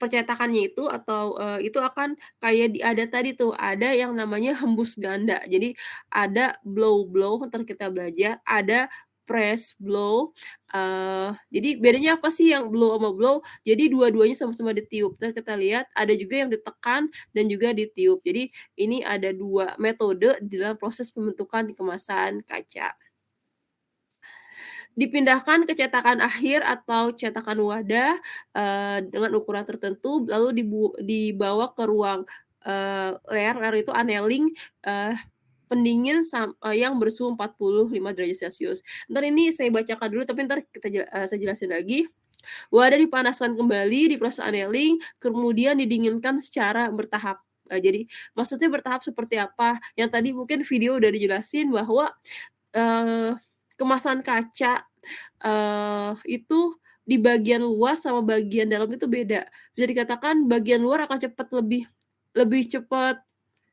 percetakannya itu atau, itu akan kayak ada tadi tuh, ada yang namanya hembus ganda. Jadi ada blow, entar kita belajar, ada press, blow, jadi bedanya apa sih yang blow sama blow? Jadi dua-duanya sama-sama ditiup. Entar kita lihat ada juga yang ditekan dan juga ditiup. Jadi ini ada 2 metode di dalam proses pembentukan di kemasan kaca. Dipindahkan ke cetakan akhir atau cetakan wadah, dengan ukuran tertentu lalu dibawa ke ruang, layer itu annealing, pendingin yang bersuhu 45 derajat Celcius. Entar ini saya bacakan dulu tapi entar saya jelasin lagi. Wadah dipanaskan kembali, diproses annealing, kemudian didinginkan secara bertahap. Jadi maksudnya bertahap seperti apa? Yang tadi mungkin video udah dijelasin bahwa, kemasan kaca, itu di bagian luar sama bagian dalam itu beda. Bisa dikatakan bagian luar akan lebih cepat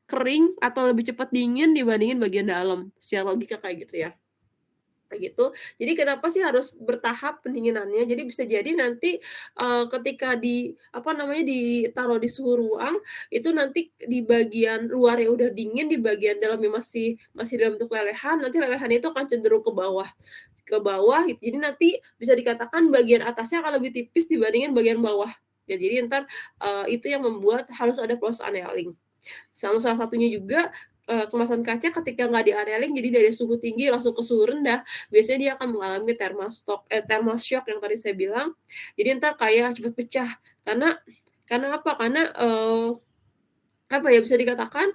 kering atau lebih cepat dingin dibandingin bagian dalam, secara logika kayak gitu ya. Kayak gitu. Jadi kenapa sih harus bertahap pendinginannya? Jadi bisa jadi nanti, ketika ditaruh di suhu ruang, itu nanti di bagian luar yang udah dingin, di bagian dalamnya masih dalam bentuk lelehan, nanti lelehan itu akan cenderung ke bawah gitu. Jadi nanti bisa dikatakan bagian atasnya akan lebih tipis dibandingin bagian bawah. Ya jadi entar, itu yang membuat harus ada proses annealing. Salah satunya juga, kemasan kaca ketika nggak di-annealing jadi dari suhu tinggi langsung ke suhu rendah, biasanya dia akan mengalami thermal shock yang tadi saya bilang. Jadi entar kayak cepet pecah. Karena apa? Karena, bisa dikatakan,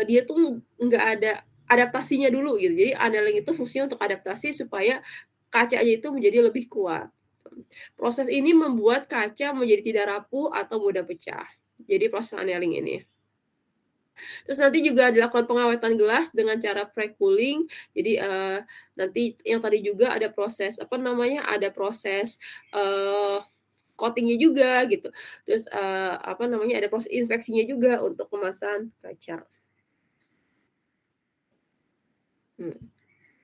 dia tuh nggak ada adaptasinya dulu gitu. Jadi annealing itu fungsinya untuk adaptasi supaya kacanya itu menjadi lebih kuat. Proses ini membuat kaca menjadi tidak rapuh atau mudah pecah. Jadi proses annealing ini. Terus nanti juga dilakukan pengawetan gelas dengan cara pre-cooling. Jadi, nanti yang tadi juga ada proses, ada proses, coating-nya juga gitu. Terus, ada proses inspeksinya juga untuk kemasan kaca.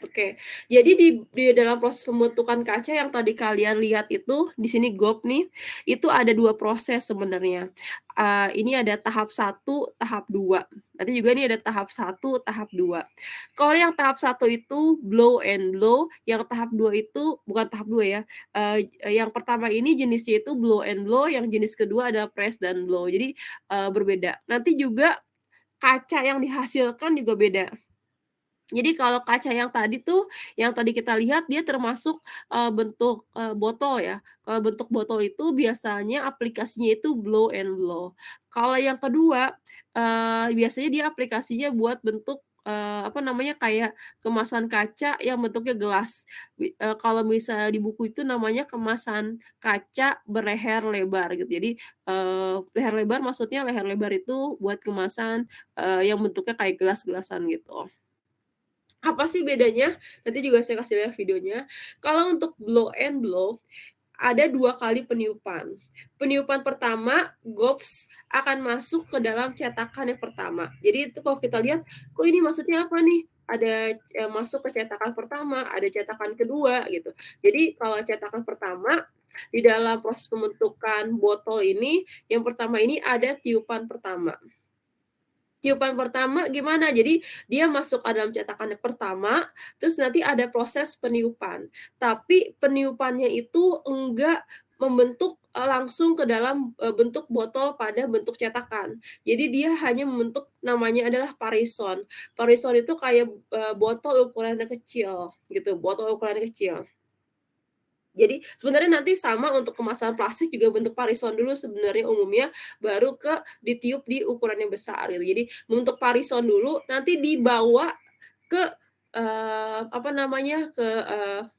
Oke. Jadi di dalam proses pembentukan kaca yang tadi kalian lihat itu, di sini GOP nih, itu ada 2 proses sebenarnya. Ini ada tahap 1, tahap 2. Nanti juga ini ada tahap 1, tahap 2. Kalau yang tahap 1 itu blow and blow, yang tahap 2 itu bukan tahap 2 ya, yang pertama ini jenisnya itu blow and blow, yang jenis kedua adalah press dan blow. Jadi, berbeda. Nanti juga kaca yang dihasilkan juga beda. Jadi kalau kaca yang tadi kita lihat dia termasuk, bentuk, botol ya. Kalau bentuk botol itu biasanya aplikasinya itu blow and blow. Kalau yang kedua, biasanya dia aplikasinya buat bentuk, kayak kemasan kaca yang bentuknya gelas. Kalau misalnya di buku itu namanya kemasan kaca berleher lebar gitu. Jadi, leher lebar maksudnya leher lebar itu buat kemasan, yang bentuknya kayak gelas-gelasan gitu. Apa sih bedanya? Nanti juga saya kasih lihat videonya. Kalau untuk blow and blow, ada 2 kali peniupan. Peniupan pertama, GOPS akan masuk ke dalam cetakan yang pertama. Jadi itu kalau kita lihat, kok ini maksudnya apa nih? Ada, masuk ke cetakan pertama, ada cetakan kedua gitu. Jadi kalau cetakan pertama, di dalam proses pembentukan botol ini, yang pertama ini ada tiupan pertama. Tiupan pertama gimana? Jadi dia masuk ke dalam cetakan yang pertama, terus nanti ada proses peniupan. Tapi peniupannya itu enggak membentuk, langsung ke dalam, bentuk botol pada bentuk cetakan. Jadi dia hanya membentuk namanya adalah parison. Parison itu kayak, botol ukurannya kecil gitu, botol ukurannya kecil. Jadi sebenarnya nanti sama untuk kemasan plastik juga bentuk parison dulu sebenarnya umumnya, baru ditiup di ukuran yang besar gitu. Jadi bentuk parison dulu, nanti dibawa ke,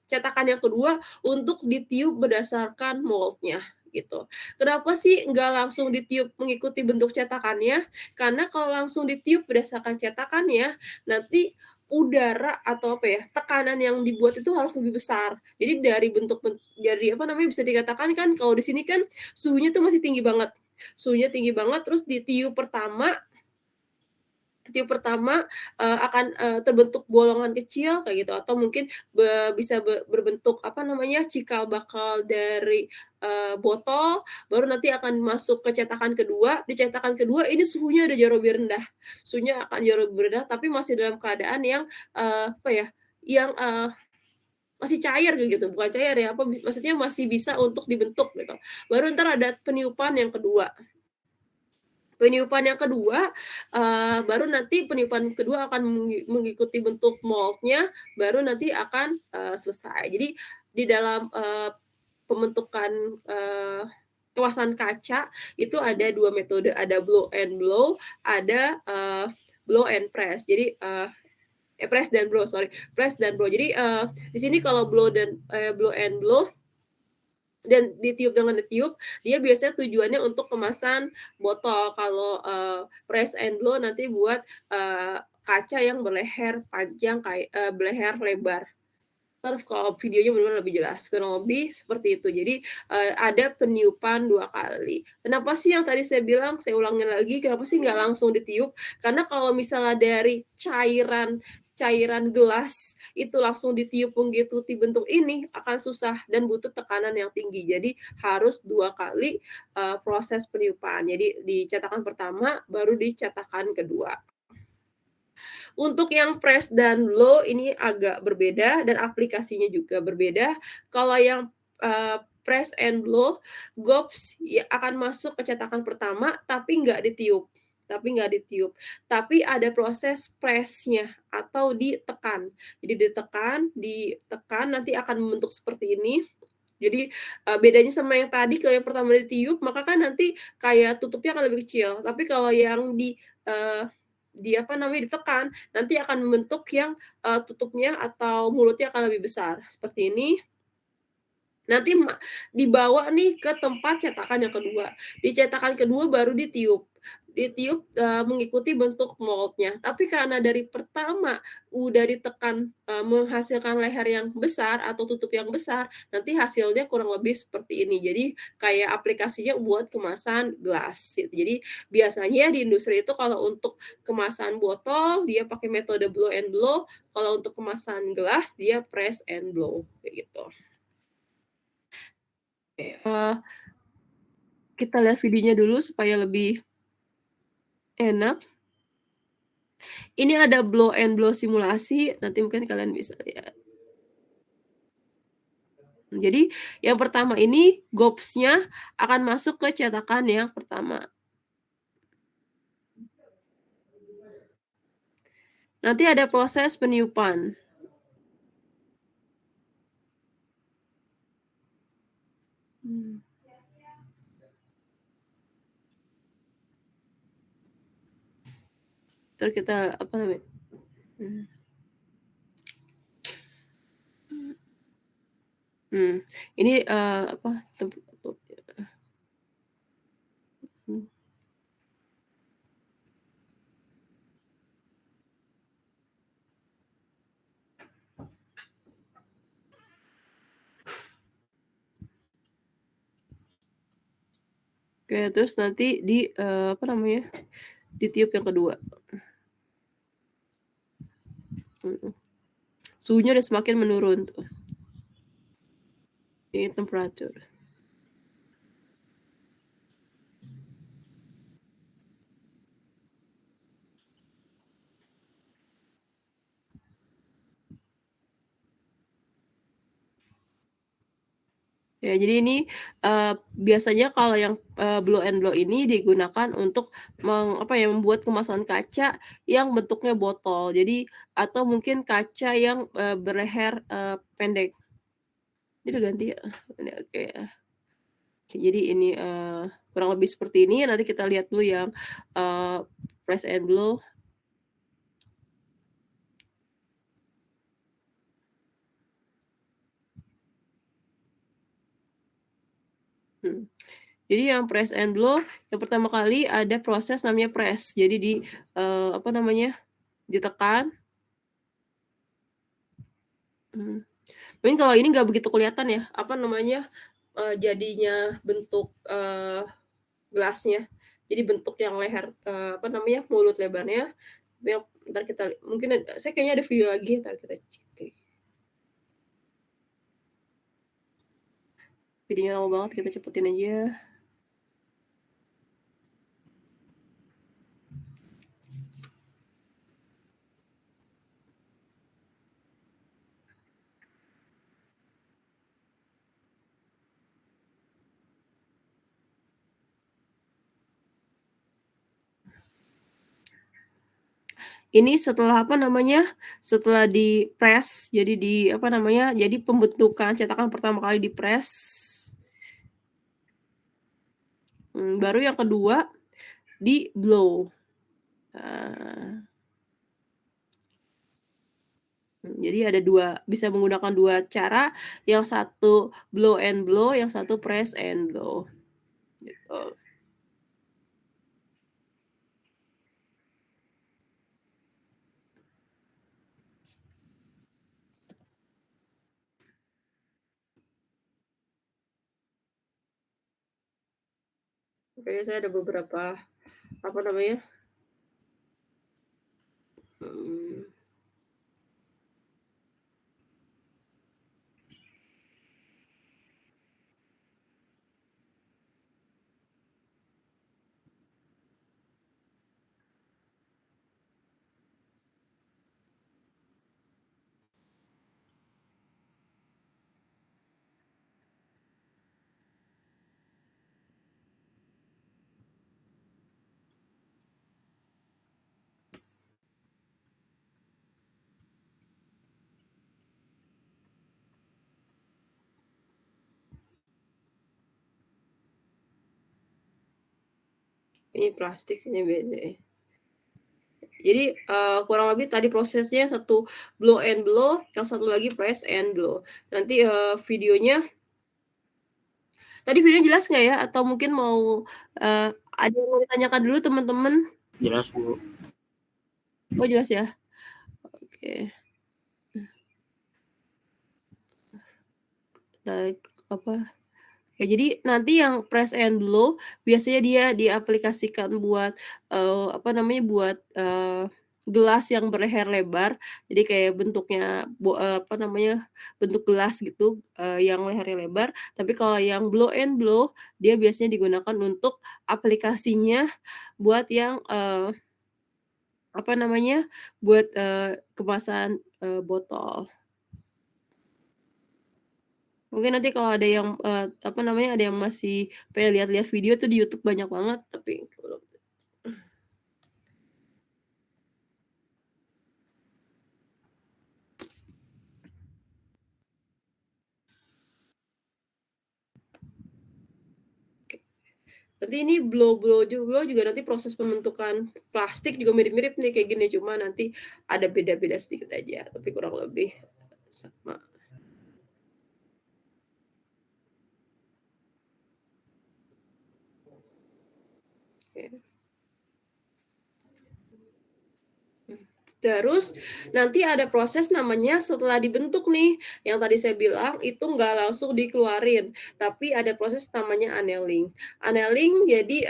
cetakan yang kedua untuk ditiup berdasarkan mold-nya gitu. Kenapa sih nggak langsung ditiup mengikuti bentuk cetakannya? Karena kalau langsung ditiup berdasarkan cetakannya, nanti udara atau tekanan yang dibuat itu harus lebih besar. Jadi bisa dikatakan kan kalau di sini kan suhunya tuh masih tinggi banget. Suhunya tinggi banget terus ditiup pertama tiup pertama, akan, terbentuk bolongan kecil kayak gitu atau mungkin bisa berbentuk apa namanya, cikal bakal dari, botol, baru nanti akan masuk ke cetakan kedua, di cetakan kedua ini suhunya udah jauh lebih rendah. Suhunya akan jauh lebih rendah tapi masih dalam keadaan yang, apa ya, yang, masih cair kayak gitu, bukan cair ya, maksudnya masih bisa untuk dibentuk gitu. Baru entar ada peniupan yang kedua. Peniupan yang kedua, baru nanti peniupan kedua akan mengikuti bentuk mold-nya, baru nanti akan, selesai. Jadi di dalam, pembentukan, kemasan kaca itu ada 2 metode, ada blow and blow, ada, blow and press. Jadi, press dan blow, sorry, press dan blow. Jadi, di sini kalau blow and blow dan ditiup dengan ditiup, dia biasanya tujuannya untuk kemasan botol. Kalau, press and blow nanti buat, kaca yang berleher panjang berleher lebar. Entar kalau videonya bener-bener lebih jelas, kurang lebih seperti itu. Jadi, ada peniupan 2 kali. Kenapa sih yang tadi saya bilang, saya ulangin lagi, kenapa sih nggak langsung ditiup? Karena kalau misalnya dari cairan gelas itu langsung ditiup mengikuti bentuk ini, akan susah dan butuh tekanan yang tinggi. Jadi harus 2 kali, proses peniupan. Jadi di cetakan pertama, baru di cetakan kedua. Untuk yang press dan blow ini agak berbeda dan aplikasinya juga berbeda. Kalau yang, press and blow, gobs ya akan masuk ke cetakan pertama tapi nggak ditiup. Tapi ada proses press-nya atau ditekan. Jadi ditekan nanti akan membentuk seperti ini. Jadi, bedanya sama yang tadi, kalau yang pertama ditiup, maka kan nanti kayak tutupnya akan lebih kecil. Tapi kalau yang apa namanya, ditekan, nanti akan membentuk yang, tutupnya atau mulutnya akan lebih besar, seperti ini. Nanti dibawa nih ke tempat cetakan yang kedua. Di cetakan kedua baru ditiup, mengikuti bentuk mold-nya. Tapi karena dari pertama udah ditekan, menghasilkan leher yang besar atau tutup yang besar, nanti hasilnya kurang lebih seperti ini. Jadi kayak aplikasinya buat kemasan gelas gitu. Jadi biasanya di industri itu kalau untuk kemasan botol dia pakai metode blow and blow, kalau untuk kemasan gelas dia press and blow, kayak gitu. Kita lihat videonya dulu supaya lebih enak. Ini ada blow and blow simulasi, nanti mungkin kalian bisa lihat. Jadi yang pertama ini gobs-nya akan masuk ke cetakan yang pertama. Nanti ada proses peniupan. Terus kita apa namanya? Ini apa? Oke, terus nanti apa namanya? Ditiup yang kedua. Suhunya udah semakin menurun tuh. Ini temperatur. Ya, jadi ini, biasanya kalau yang, blow and blow ini digunakan untuk membuat kemasan kaca yang bentuknya botol. Jadi atau mungkin kaca yang, berleher, pendek. Ini udah ganti ya? Ini oke ya. Jadi ini, kurang lebih seperti ini, nanti kita lihat dulu yang, press and blow. Jadi yang press and blow, yang pertama kali ada proses namanya press. Jadi ditekan. Mungkin kalau ini nggak begitu kelihatan ya, jadinya bentuk, gelasnya. Jadi bentuk yang leher, mulut lebarnya. Entar kita mungkin saya kayaknya ada video lagi, entar kita cek. Videonya lama banget, kita cepetin aja. Ini setelah apa namanya, setelah di-press, jadi apa namanya, jadi pembentukan cetakan pertama kali di-press. Baru yang kedua di-blow. Jadi ada bisa menggunakan 2 cara, yang satu blow and blow, yang satu press and blow, gitu. Kayaknya saya ada beberapa, apa namanya, ini plastik, ini beda ya. Jadi kurang lebih tadi prosesnya, satu blow and blow, yang satu lagi press and blow. Nanti videonya tadi videonya jelas nggak ya? Atau mungkin mau ada yang mau ditanyakan dulu teman-teman? Jelas, Bu. Oh, jelas ya? Oke. Ya, jadi nanti yang press and blow biasanya dia diaplikasikan buat apa namanya, buat gelas yang berleher lebar. Jadi kayak bentuknya apa namanya, bentuk gelas gitu yang lehernya lebar. Tapi kalau yang blow and blow dia biasanya digunakan untuk aplikasinya buat yang apa namanya, buat kemasan botol. Mungkin nanti kalau ada yang apa namanya, ada yang masih pengen lihat-lihat video tuh di YouTube banyak banget, tapi belum. Oke. Nanti ini blow juga nanti proses pembentukan plastik juga mirip-mirip nih kayak gini, cuma nanti ada beda-beda sedikit aja, tapi kurang lebih sama. Oke. Terus nanti ada proses namanya setelah dibentuk nih, yang tadi saya bilang itu nggak langsung dikeluarin, tapi ada proses namanya annealing. Annealing jadi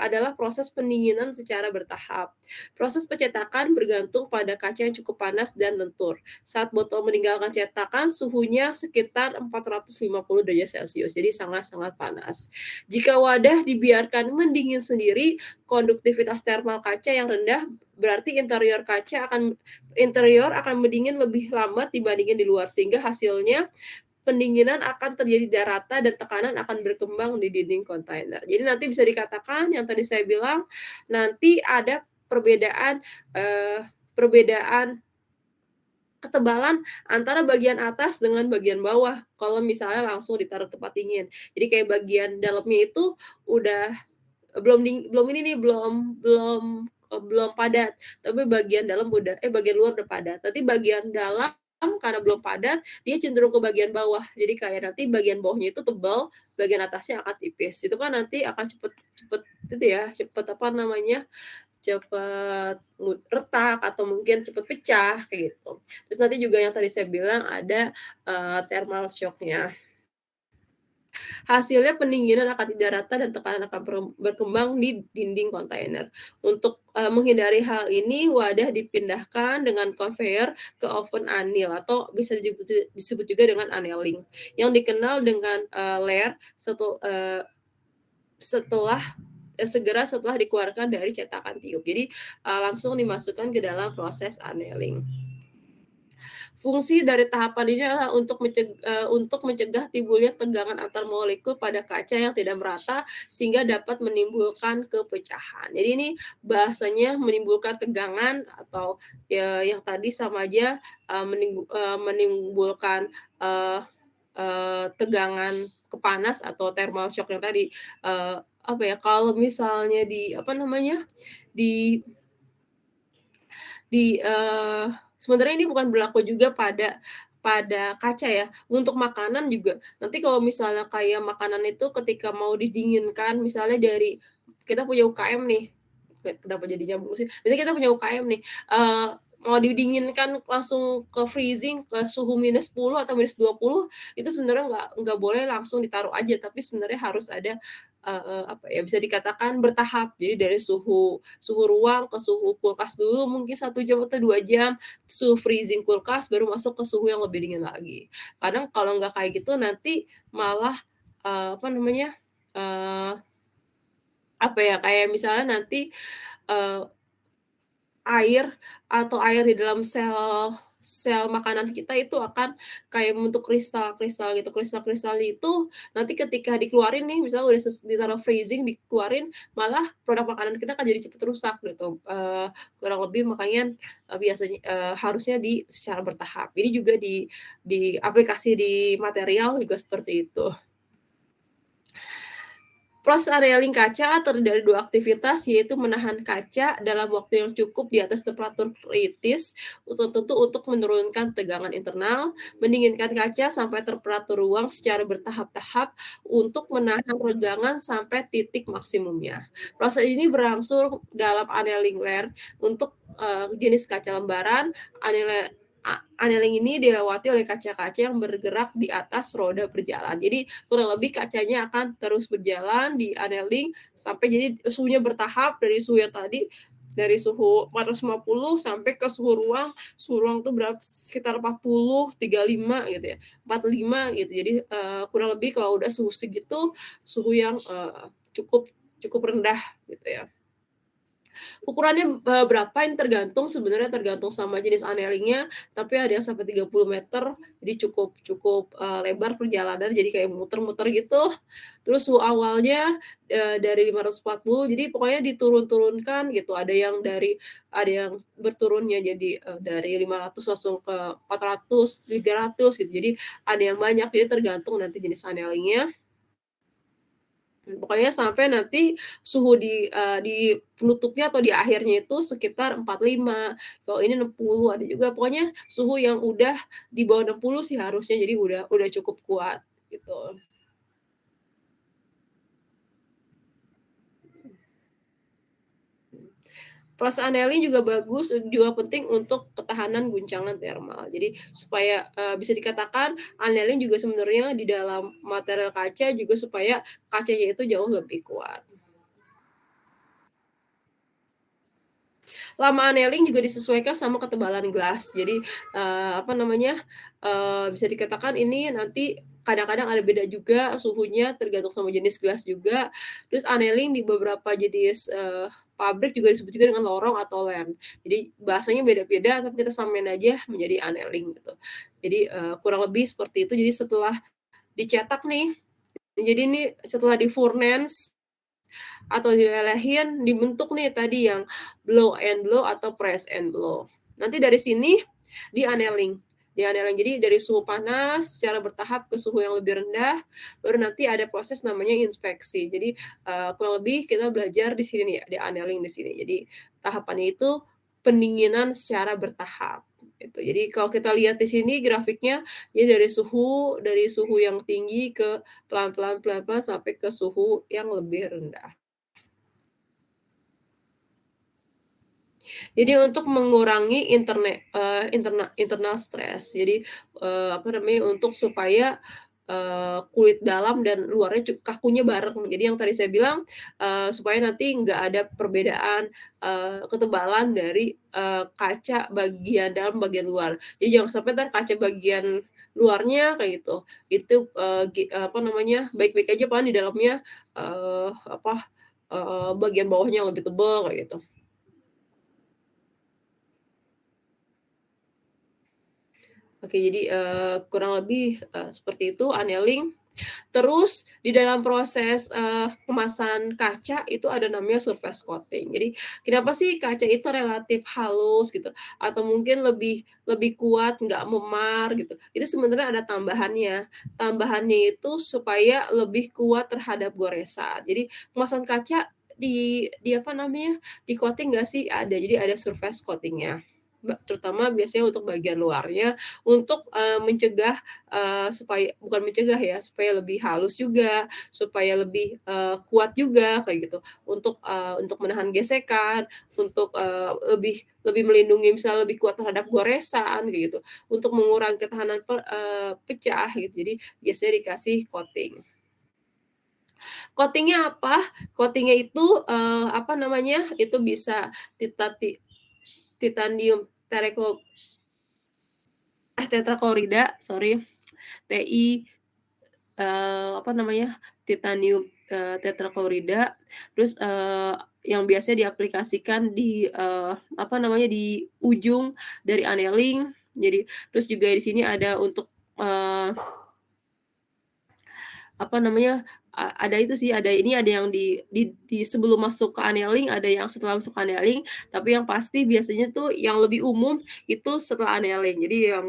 adalah proses pendinginan secara bertahap. Proses pencetakan bergantung pada kaca yang cukup panas dan lentur. Saat botol meninggalkan cetakan, suhunya sekitar 450 derajat Celcius, jadi sangat-sangat panas. Jika wadah dibiarkan mendingin sendiri, konduktivitas termal kaca yang rendah berarti interior akan mendingin lebih lama dibandingin di luar, sehingga hasilnya pendinginan akan terjadi rata dan tekanan akan berkembang di dinding kontainer. Jadi nanti bisa dikatakan yang tadi saya bilang, nanti ada perbedaan ketebalan antara bagian atas dengan bagian bawah kalau misalnya langsung ditaruh tempat dingin. Jadi kayak bagian dalamnya itu udah belum padat, tapi bagian luar udah padat. Nanti bagian dalam karena belum padat, dia cenderung ke bagian bawah. Jadi kayak nanti bagian bawahnya itu tebal, bagian atasnya akan tipis. Itu kan nanti akan cepet retak atau mungkin cepet pecah kayak gitu. Terus nanti juga yang tadi saya bilang ada thermal shock-nya. Hasilnya pendinginan akan tidak rata dan tekanan akan berkembang di dinding kontainer. Untuk menghindari hal ini, wadah dipindahkan dengan conveyor ke oven anneal atau bisa disebut juga dengan annealing, yang dikenal dengan layer segera setelah dikeluarkan dari cetakan tiup. Jadi langsung dimasukkan ke dalam proses annealing. Fungsi dari tahapan ini adalah untuk mencegah timbulnya tegangan antar molekul pada kaca yang tidak merata sehingga dapat menimbulkan kepecahan. Jadi ini bahasanya menimbulkan tegangan atau ya yang tadi sama aja menimbulkan tegangan kepanas atau thermal shock yang tadi. Kalau misalnya sebenarnya ini bukan berlaku juga pada kaca ya. Untuk makanan juga, nanti kalau misalnya kayak makanan itu ketika mau didinginkan, misalnya dari kita punya UKM nih, kenapa jadi nyambung sih? Misalnya kita punya UKM nih, mau didinginkan langsung ke freezing ke suhu -10 atau -20, itu sebenarnya nggak boleh langsung ditaruh aja, tapi sebenarnya harus ada bisa dikatakan bertahap. Jadi dari suhu ruang ke suhu kulkas dulu mungkin 1 jam atau 2 jam, suhu freezing kulkas baru masuk ke suhu yang lebih dingin lagi. Kadang kalau nggak kayak gitu nanti malah, kayak misalnya nanti, air di dalam sel makanan kita itu akan kayak membentuk kristal-kristal gitu. Kristal-kristal itu nanti ketika dikeluarin nih, misalnya udah ditaruh freezing, dikeluarin, malah produk makanan kita akan jadi cepet rusak gitu. Kurang lebih makanya, biasanya harusnya secara bertahap. Ini juga di aplikasi di material juga seperti itu. Proses annealing kaca terdiri dari 2 aktivitas, yaitu menahan kaca dalam waktu yang cukup di atas temperatur kritis, tertentu untuk menurunkan tegangan internal, mendinginkan kaca sampai temperatur ruang secara bertahap-tahap untuk menahan regangan sampai titik maksimumnya. Proses ini berlangsung dalam annealing layer. Untuk jenis kaca lembaran, annealing ini dilewati oleh kaca-kaca yang bergerak di atas roda berjalan. Jadi kurang lebih kacanya akan terus berjalan di annealing sampai jadi suhunya bertahap dari suhu yang tadi, dari suhu 450 sampai ke suhu ruang. Suhu ruang tuh sekitar 40, 35 gitu ya, 45 gitu. Jadi kurang lebih kalau udah suhu segitu, suhu yang cukup rendah gitu ya. Ukurannya berapa ini sebenarnya tergantung sama jenis annealingnya, tapi ada yang sampai 30 meter, jadi cukup lebar perjalanan, jadi kayak muter-muter gitu. Terus suhu awalnya dari 540, jadi pokoknya diturun-turunkan gitu. Ada yang berturunnya jadi dari 500 langsung ke 400, 300 gitu. Jadi ada yang banyak, jadi tergantung nanti jenis annealingnya. Pokoknya sampai nanti suhu di penutupnya atau di akhirnya itu sekitar 45, kalau ini 60, ada juga pokoknya suhu yang udah di bawah 60 sih harusnya, jadi udah cukup kuat gitu. Proses annealing juga juga penting untuk ketahanan guncangan termal. Jadi supaya bisa dikatakan annealing juga sebenarnya di dalam material kaca juga supaya kacanya itu jauh lebih kuat. Lama annealing juga disesuaikan sama ketebalan gelas. Jadi bisa dikatakan ini nanti kadang-kadang ada beda juga suhunya tergantung sama jenis gelas juga. Terus annealing di beberapa jenis pabrik juga disebut juga dengan lorong atau lem. Jadi bahasanya beda-beda tapi kita samain aja menjadi annealing gitu. Jadi kurang lebih seperti itu. Jadi setelah dicetak nih, jadi ini setelah di furnace atau dilelehin, dibentuk nih tadi yang blow and blow atau press and blow. Nanti dari sini di annealing. Jadi dari suhu panas secara bertahap ke suhu yang lebih rendah, baru nanti ada proses namanya inspeksi. Jadi kurang lebih kita belajar di sini nih, di annealing di sini. Jadi tahapannya itu pendinginan secara bertahap. Gitu. Jadi kalau kita lihat di sini grafiknya, ya dari suhu yang tinggi ke pelan-pelan sampai ke suhu yang lebih rendah. Jadi untuk mengurangi internal stres. Jadi untuk supaya kulit dalam dan luarnya kakunya bareng. Jadi yang tadi saya bilang, supaya nanti nggak ada perbedaan, ketebalan dari, kaca bagian dalam, bagian luar. Jadi jangan sampai entar kaca bagian luarnya kayak gitu, itu, apa namanya, baik-baik aja padahal di dalamnya, bagian bawahnya yang lebih tebal kayak gitu. Oke, jadi, kurang lebih, seperti itu annealing. Terus di dalam proses, kemasan kaca itu ada namanya surface coating. Jadi kenapa sih kaca itu relatif halus gitu, atau mungkin lebih lebih kuat, nggak memar gitu, itu sebenarnya ada tambahannya. Tambahannya itu supaya lebih kuat terhadap goresan. Jadi kemasan kaca di apa namanya, di-coating nggak sih? Ada, jadi ada surface coating-nya. Terutama biasanya untuk bagian luarnya, untuk, mencegah, supaya bukan mencegah ya, supaya lebih halus juga, supaya lebih, kuat juga kayak gitu. Untuk menahan gesekan, untuk, lebih lebih melindungi misalnya lebih kuat terhadap goresan kayak gitu, untuk mengurangi ketahanan pecah gitu. Jadi biasanya dikasih coating. Coating-nya apa? Coating-nya itu, apa namanya, itu bisa titanium tetraklorida, sorry, Ti, apa namanya, titanium, tetraklorida, terus, yang biasanya diaplikasikan di, apa namanya, di ujung dari annealing. Jadi terus juga di sini ada untuk, apa namanya, ada itu sih, ada yang di sebelum masuk ke annealing, ada yang setelah masuk ke annealing, tapi yang pasti biasanya tuh yang lebih umum itu setelah annealing. Jadi yang,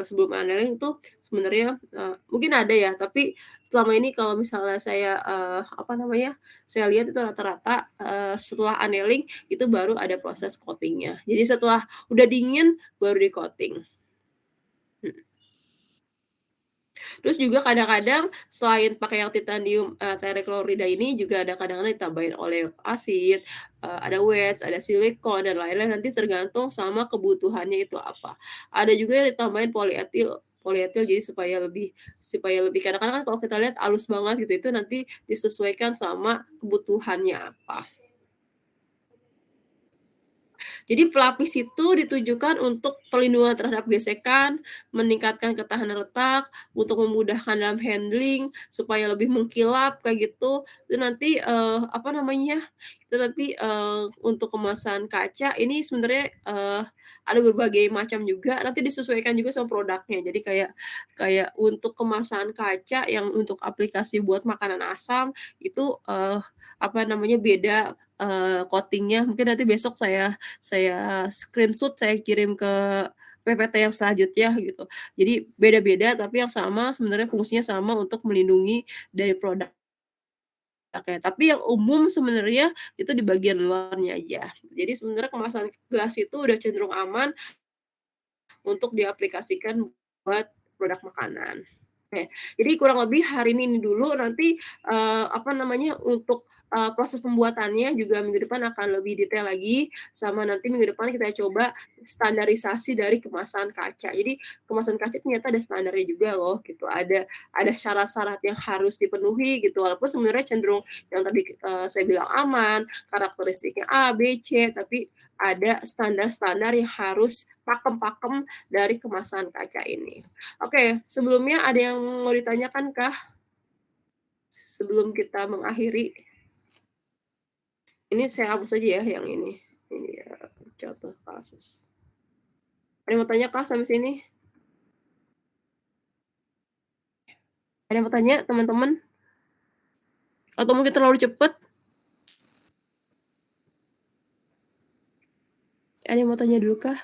sebelum annealing tuh sebenarnya, mungkin ada ya, tapi selama ini kalau misalnya saya, apa namanya, saya lihat itu rata-rata, setelah annealing itu baru ada proses coating-nya. Jadi setelah udah dingin baru di-coating. Terus juga kadang-kadang selain pakai yang titanium, tetraklorida ini juga ada kadang-kadang ditambahin oleok asid, ada wax, ada silikon dan lain-lain, nanti tergantung sama kebutuhannya itu apa. Ada juga yang ditambahin polietil polietil jadi supaya lebih kadang-kadang kan kalau kita lihat halus banget gitu, itu nanti disesuaikan sama kebutuhannya apa. Jadi pelapis itu ditujukan untuk perlindungan terhadap gesekan, meningkatkan ketahanan retak, untuk memudahkan dalam handling, supaya lebih mengkilap kayak gitu. Itu nanti, apa namanya, itu nanti, untuk kemasan kaca ini sebenarnya, ada berbagai macam juga, nanti disesuaikan juga sama produknya. Jadi kayak kayak untuk kemasan kaca yang untuk aplikasi buat makanan asam, itu, apa namanya, beda, coating-nya. Mungkin nanti besok saya screenshot, saya kirim ke PPT yang selanjutnya gitu. Jadi beda-beda tapi yang sama sebenarnya fungsinya sama untuk melindungi dari produknya. Tapi yang umum sebenarnya itu di bagian luarnya aja. Jadi sebenarnya kemasan gelas itu udah cenderung aman untuk diaplikasikan buat produk makanan. Oke, jadi kurang lebih hari ini dulu, nanti, apa namanya, untuk, proses pembuatannya juga minggu depan akan lebih detail lagi, sama nanti minggu depan kita coba standarisasi dari kemasan kaca. Jadi kemasan kaca ternyata ada standarnya juga loh gitu, ada syarat-syarat yang harus dipenuhi gitu, walaupun sebenarnya cenderung yang tadi, saya bilang aman, karakteristiknya A, B, C, tapi ada standar-standar yang harus pakem-pakem dari kemasan kaca ini. Oke, sebelumnya ada yang mau ditanyakan kah? Sebelum kita mengakhiri. Ini saya hapus aja ya yang ini. Ini ya contoh kasus. Ada yang mau tanya kah sampai sini? Ada yang mau tanya teman-teman? Atau mungkin terlalu cepat? Ada yang mau tanya dulu kah?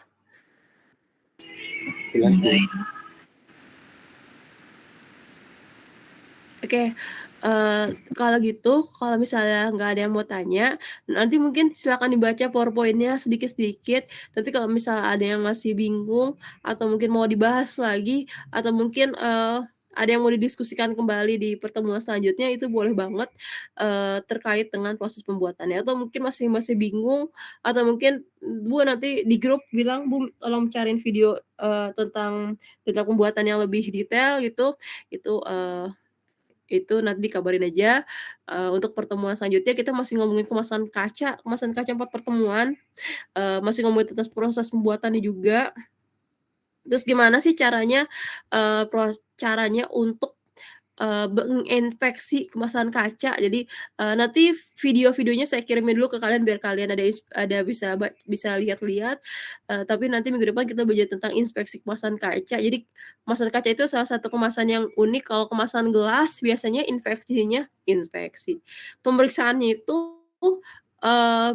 Oke, kalau gitu, kalau misalnya nggak ada yang mau tanya, nanti mungkin silakan dibaca PowerPoint-nya sedikit-sedikit. Nanti kalau misalnya ada yang masih bingung atau mungkin mau dibahas lagi atau mungkin, ada yang mau didiskusikan kembali di pertemuan selanjutnya itu boleh banget, terkait dengan proses pembuatannya atau mungkin masih bingung atau mungkin, Bu, nanti di grup bilang, "Bu, tolong cariin video, tentang pembuatan yang lebih detail," gitu, itu, itu nanti dikabarin aja. Untuk pertemuan selanjutnya kita masih ngomongin kemasan kaca 4 pertemuan, masih ngomongin tentang proses pembuatannya juga. Terus gimana sih caranya, caranya untuk, menginspeksi kemasan kaca. Jadi, nanti video-videonya saya kirimin dulu ke kalian biar kalian ada bisa lihat-lihat, tapi nanti minggu depan kita belajar tentang inspeksi kemasan kaca. Jadi kemasan kaca itu salah satu kemasan yang unik, kalau kemasan gelas biasanya inspeksi. Pemeriksaannya itu,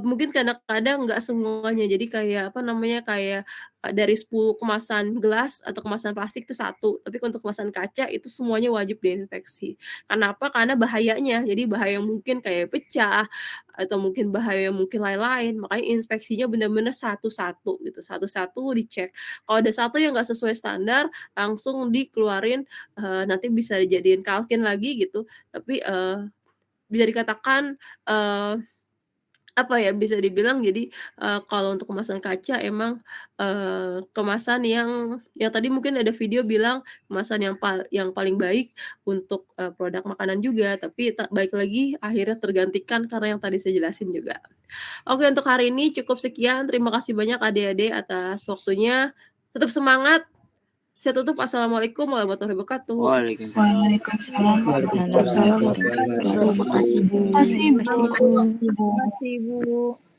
mungkin kadang-kadang nggak semuanya, jadi kayak, apa namanya, kayak, dari 10 kemasan gelas atau kemasan plastik itu 1, tapi untuk kemasan kaca itu semuanya wajib diinspeksi. Kenapa? Karena bahayanya, jadi bahaya mungkin kayak pecah, atau mungkin bahaya mungkin lain-lain, makanya inspeksinya bener-bener satu-satu gitu, satu-satu dicek. Kalau ada satu yang nggak sesuai standar, langsung dikeluarin, nanti bisa dijadiin kalkin lagi gitu, tapi, bisa dikatakan, apa ya, bisa dibilang jadi, kalau untuk kemasan kaca emang, kemasan yang tadi mungkin ada video bilang kemasan yang paling baik untuk, produk makanan juga, tapi balik lagi akhirnya tergantikan karena yang tadi saya jelasin juga. Oke, untuk hari ini cukup sekian, terima kasih banyak adik-adik atas waktunya, tetap semangat, saya tutup, assalamualaikum warahmatullahi wabarakatuh. Waalaikumsalam. Waalaikumsalam warahmatullahi wabarakatuh. Makasih, Bu. Makasih, Bu. Terima kasih, Bu. Terima kasih, Bu.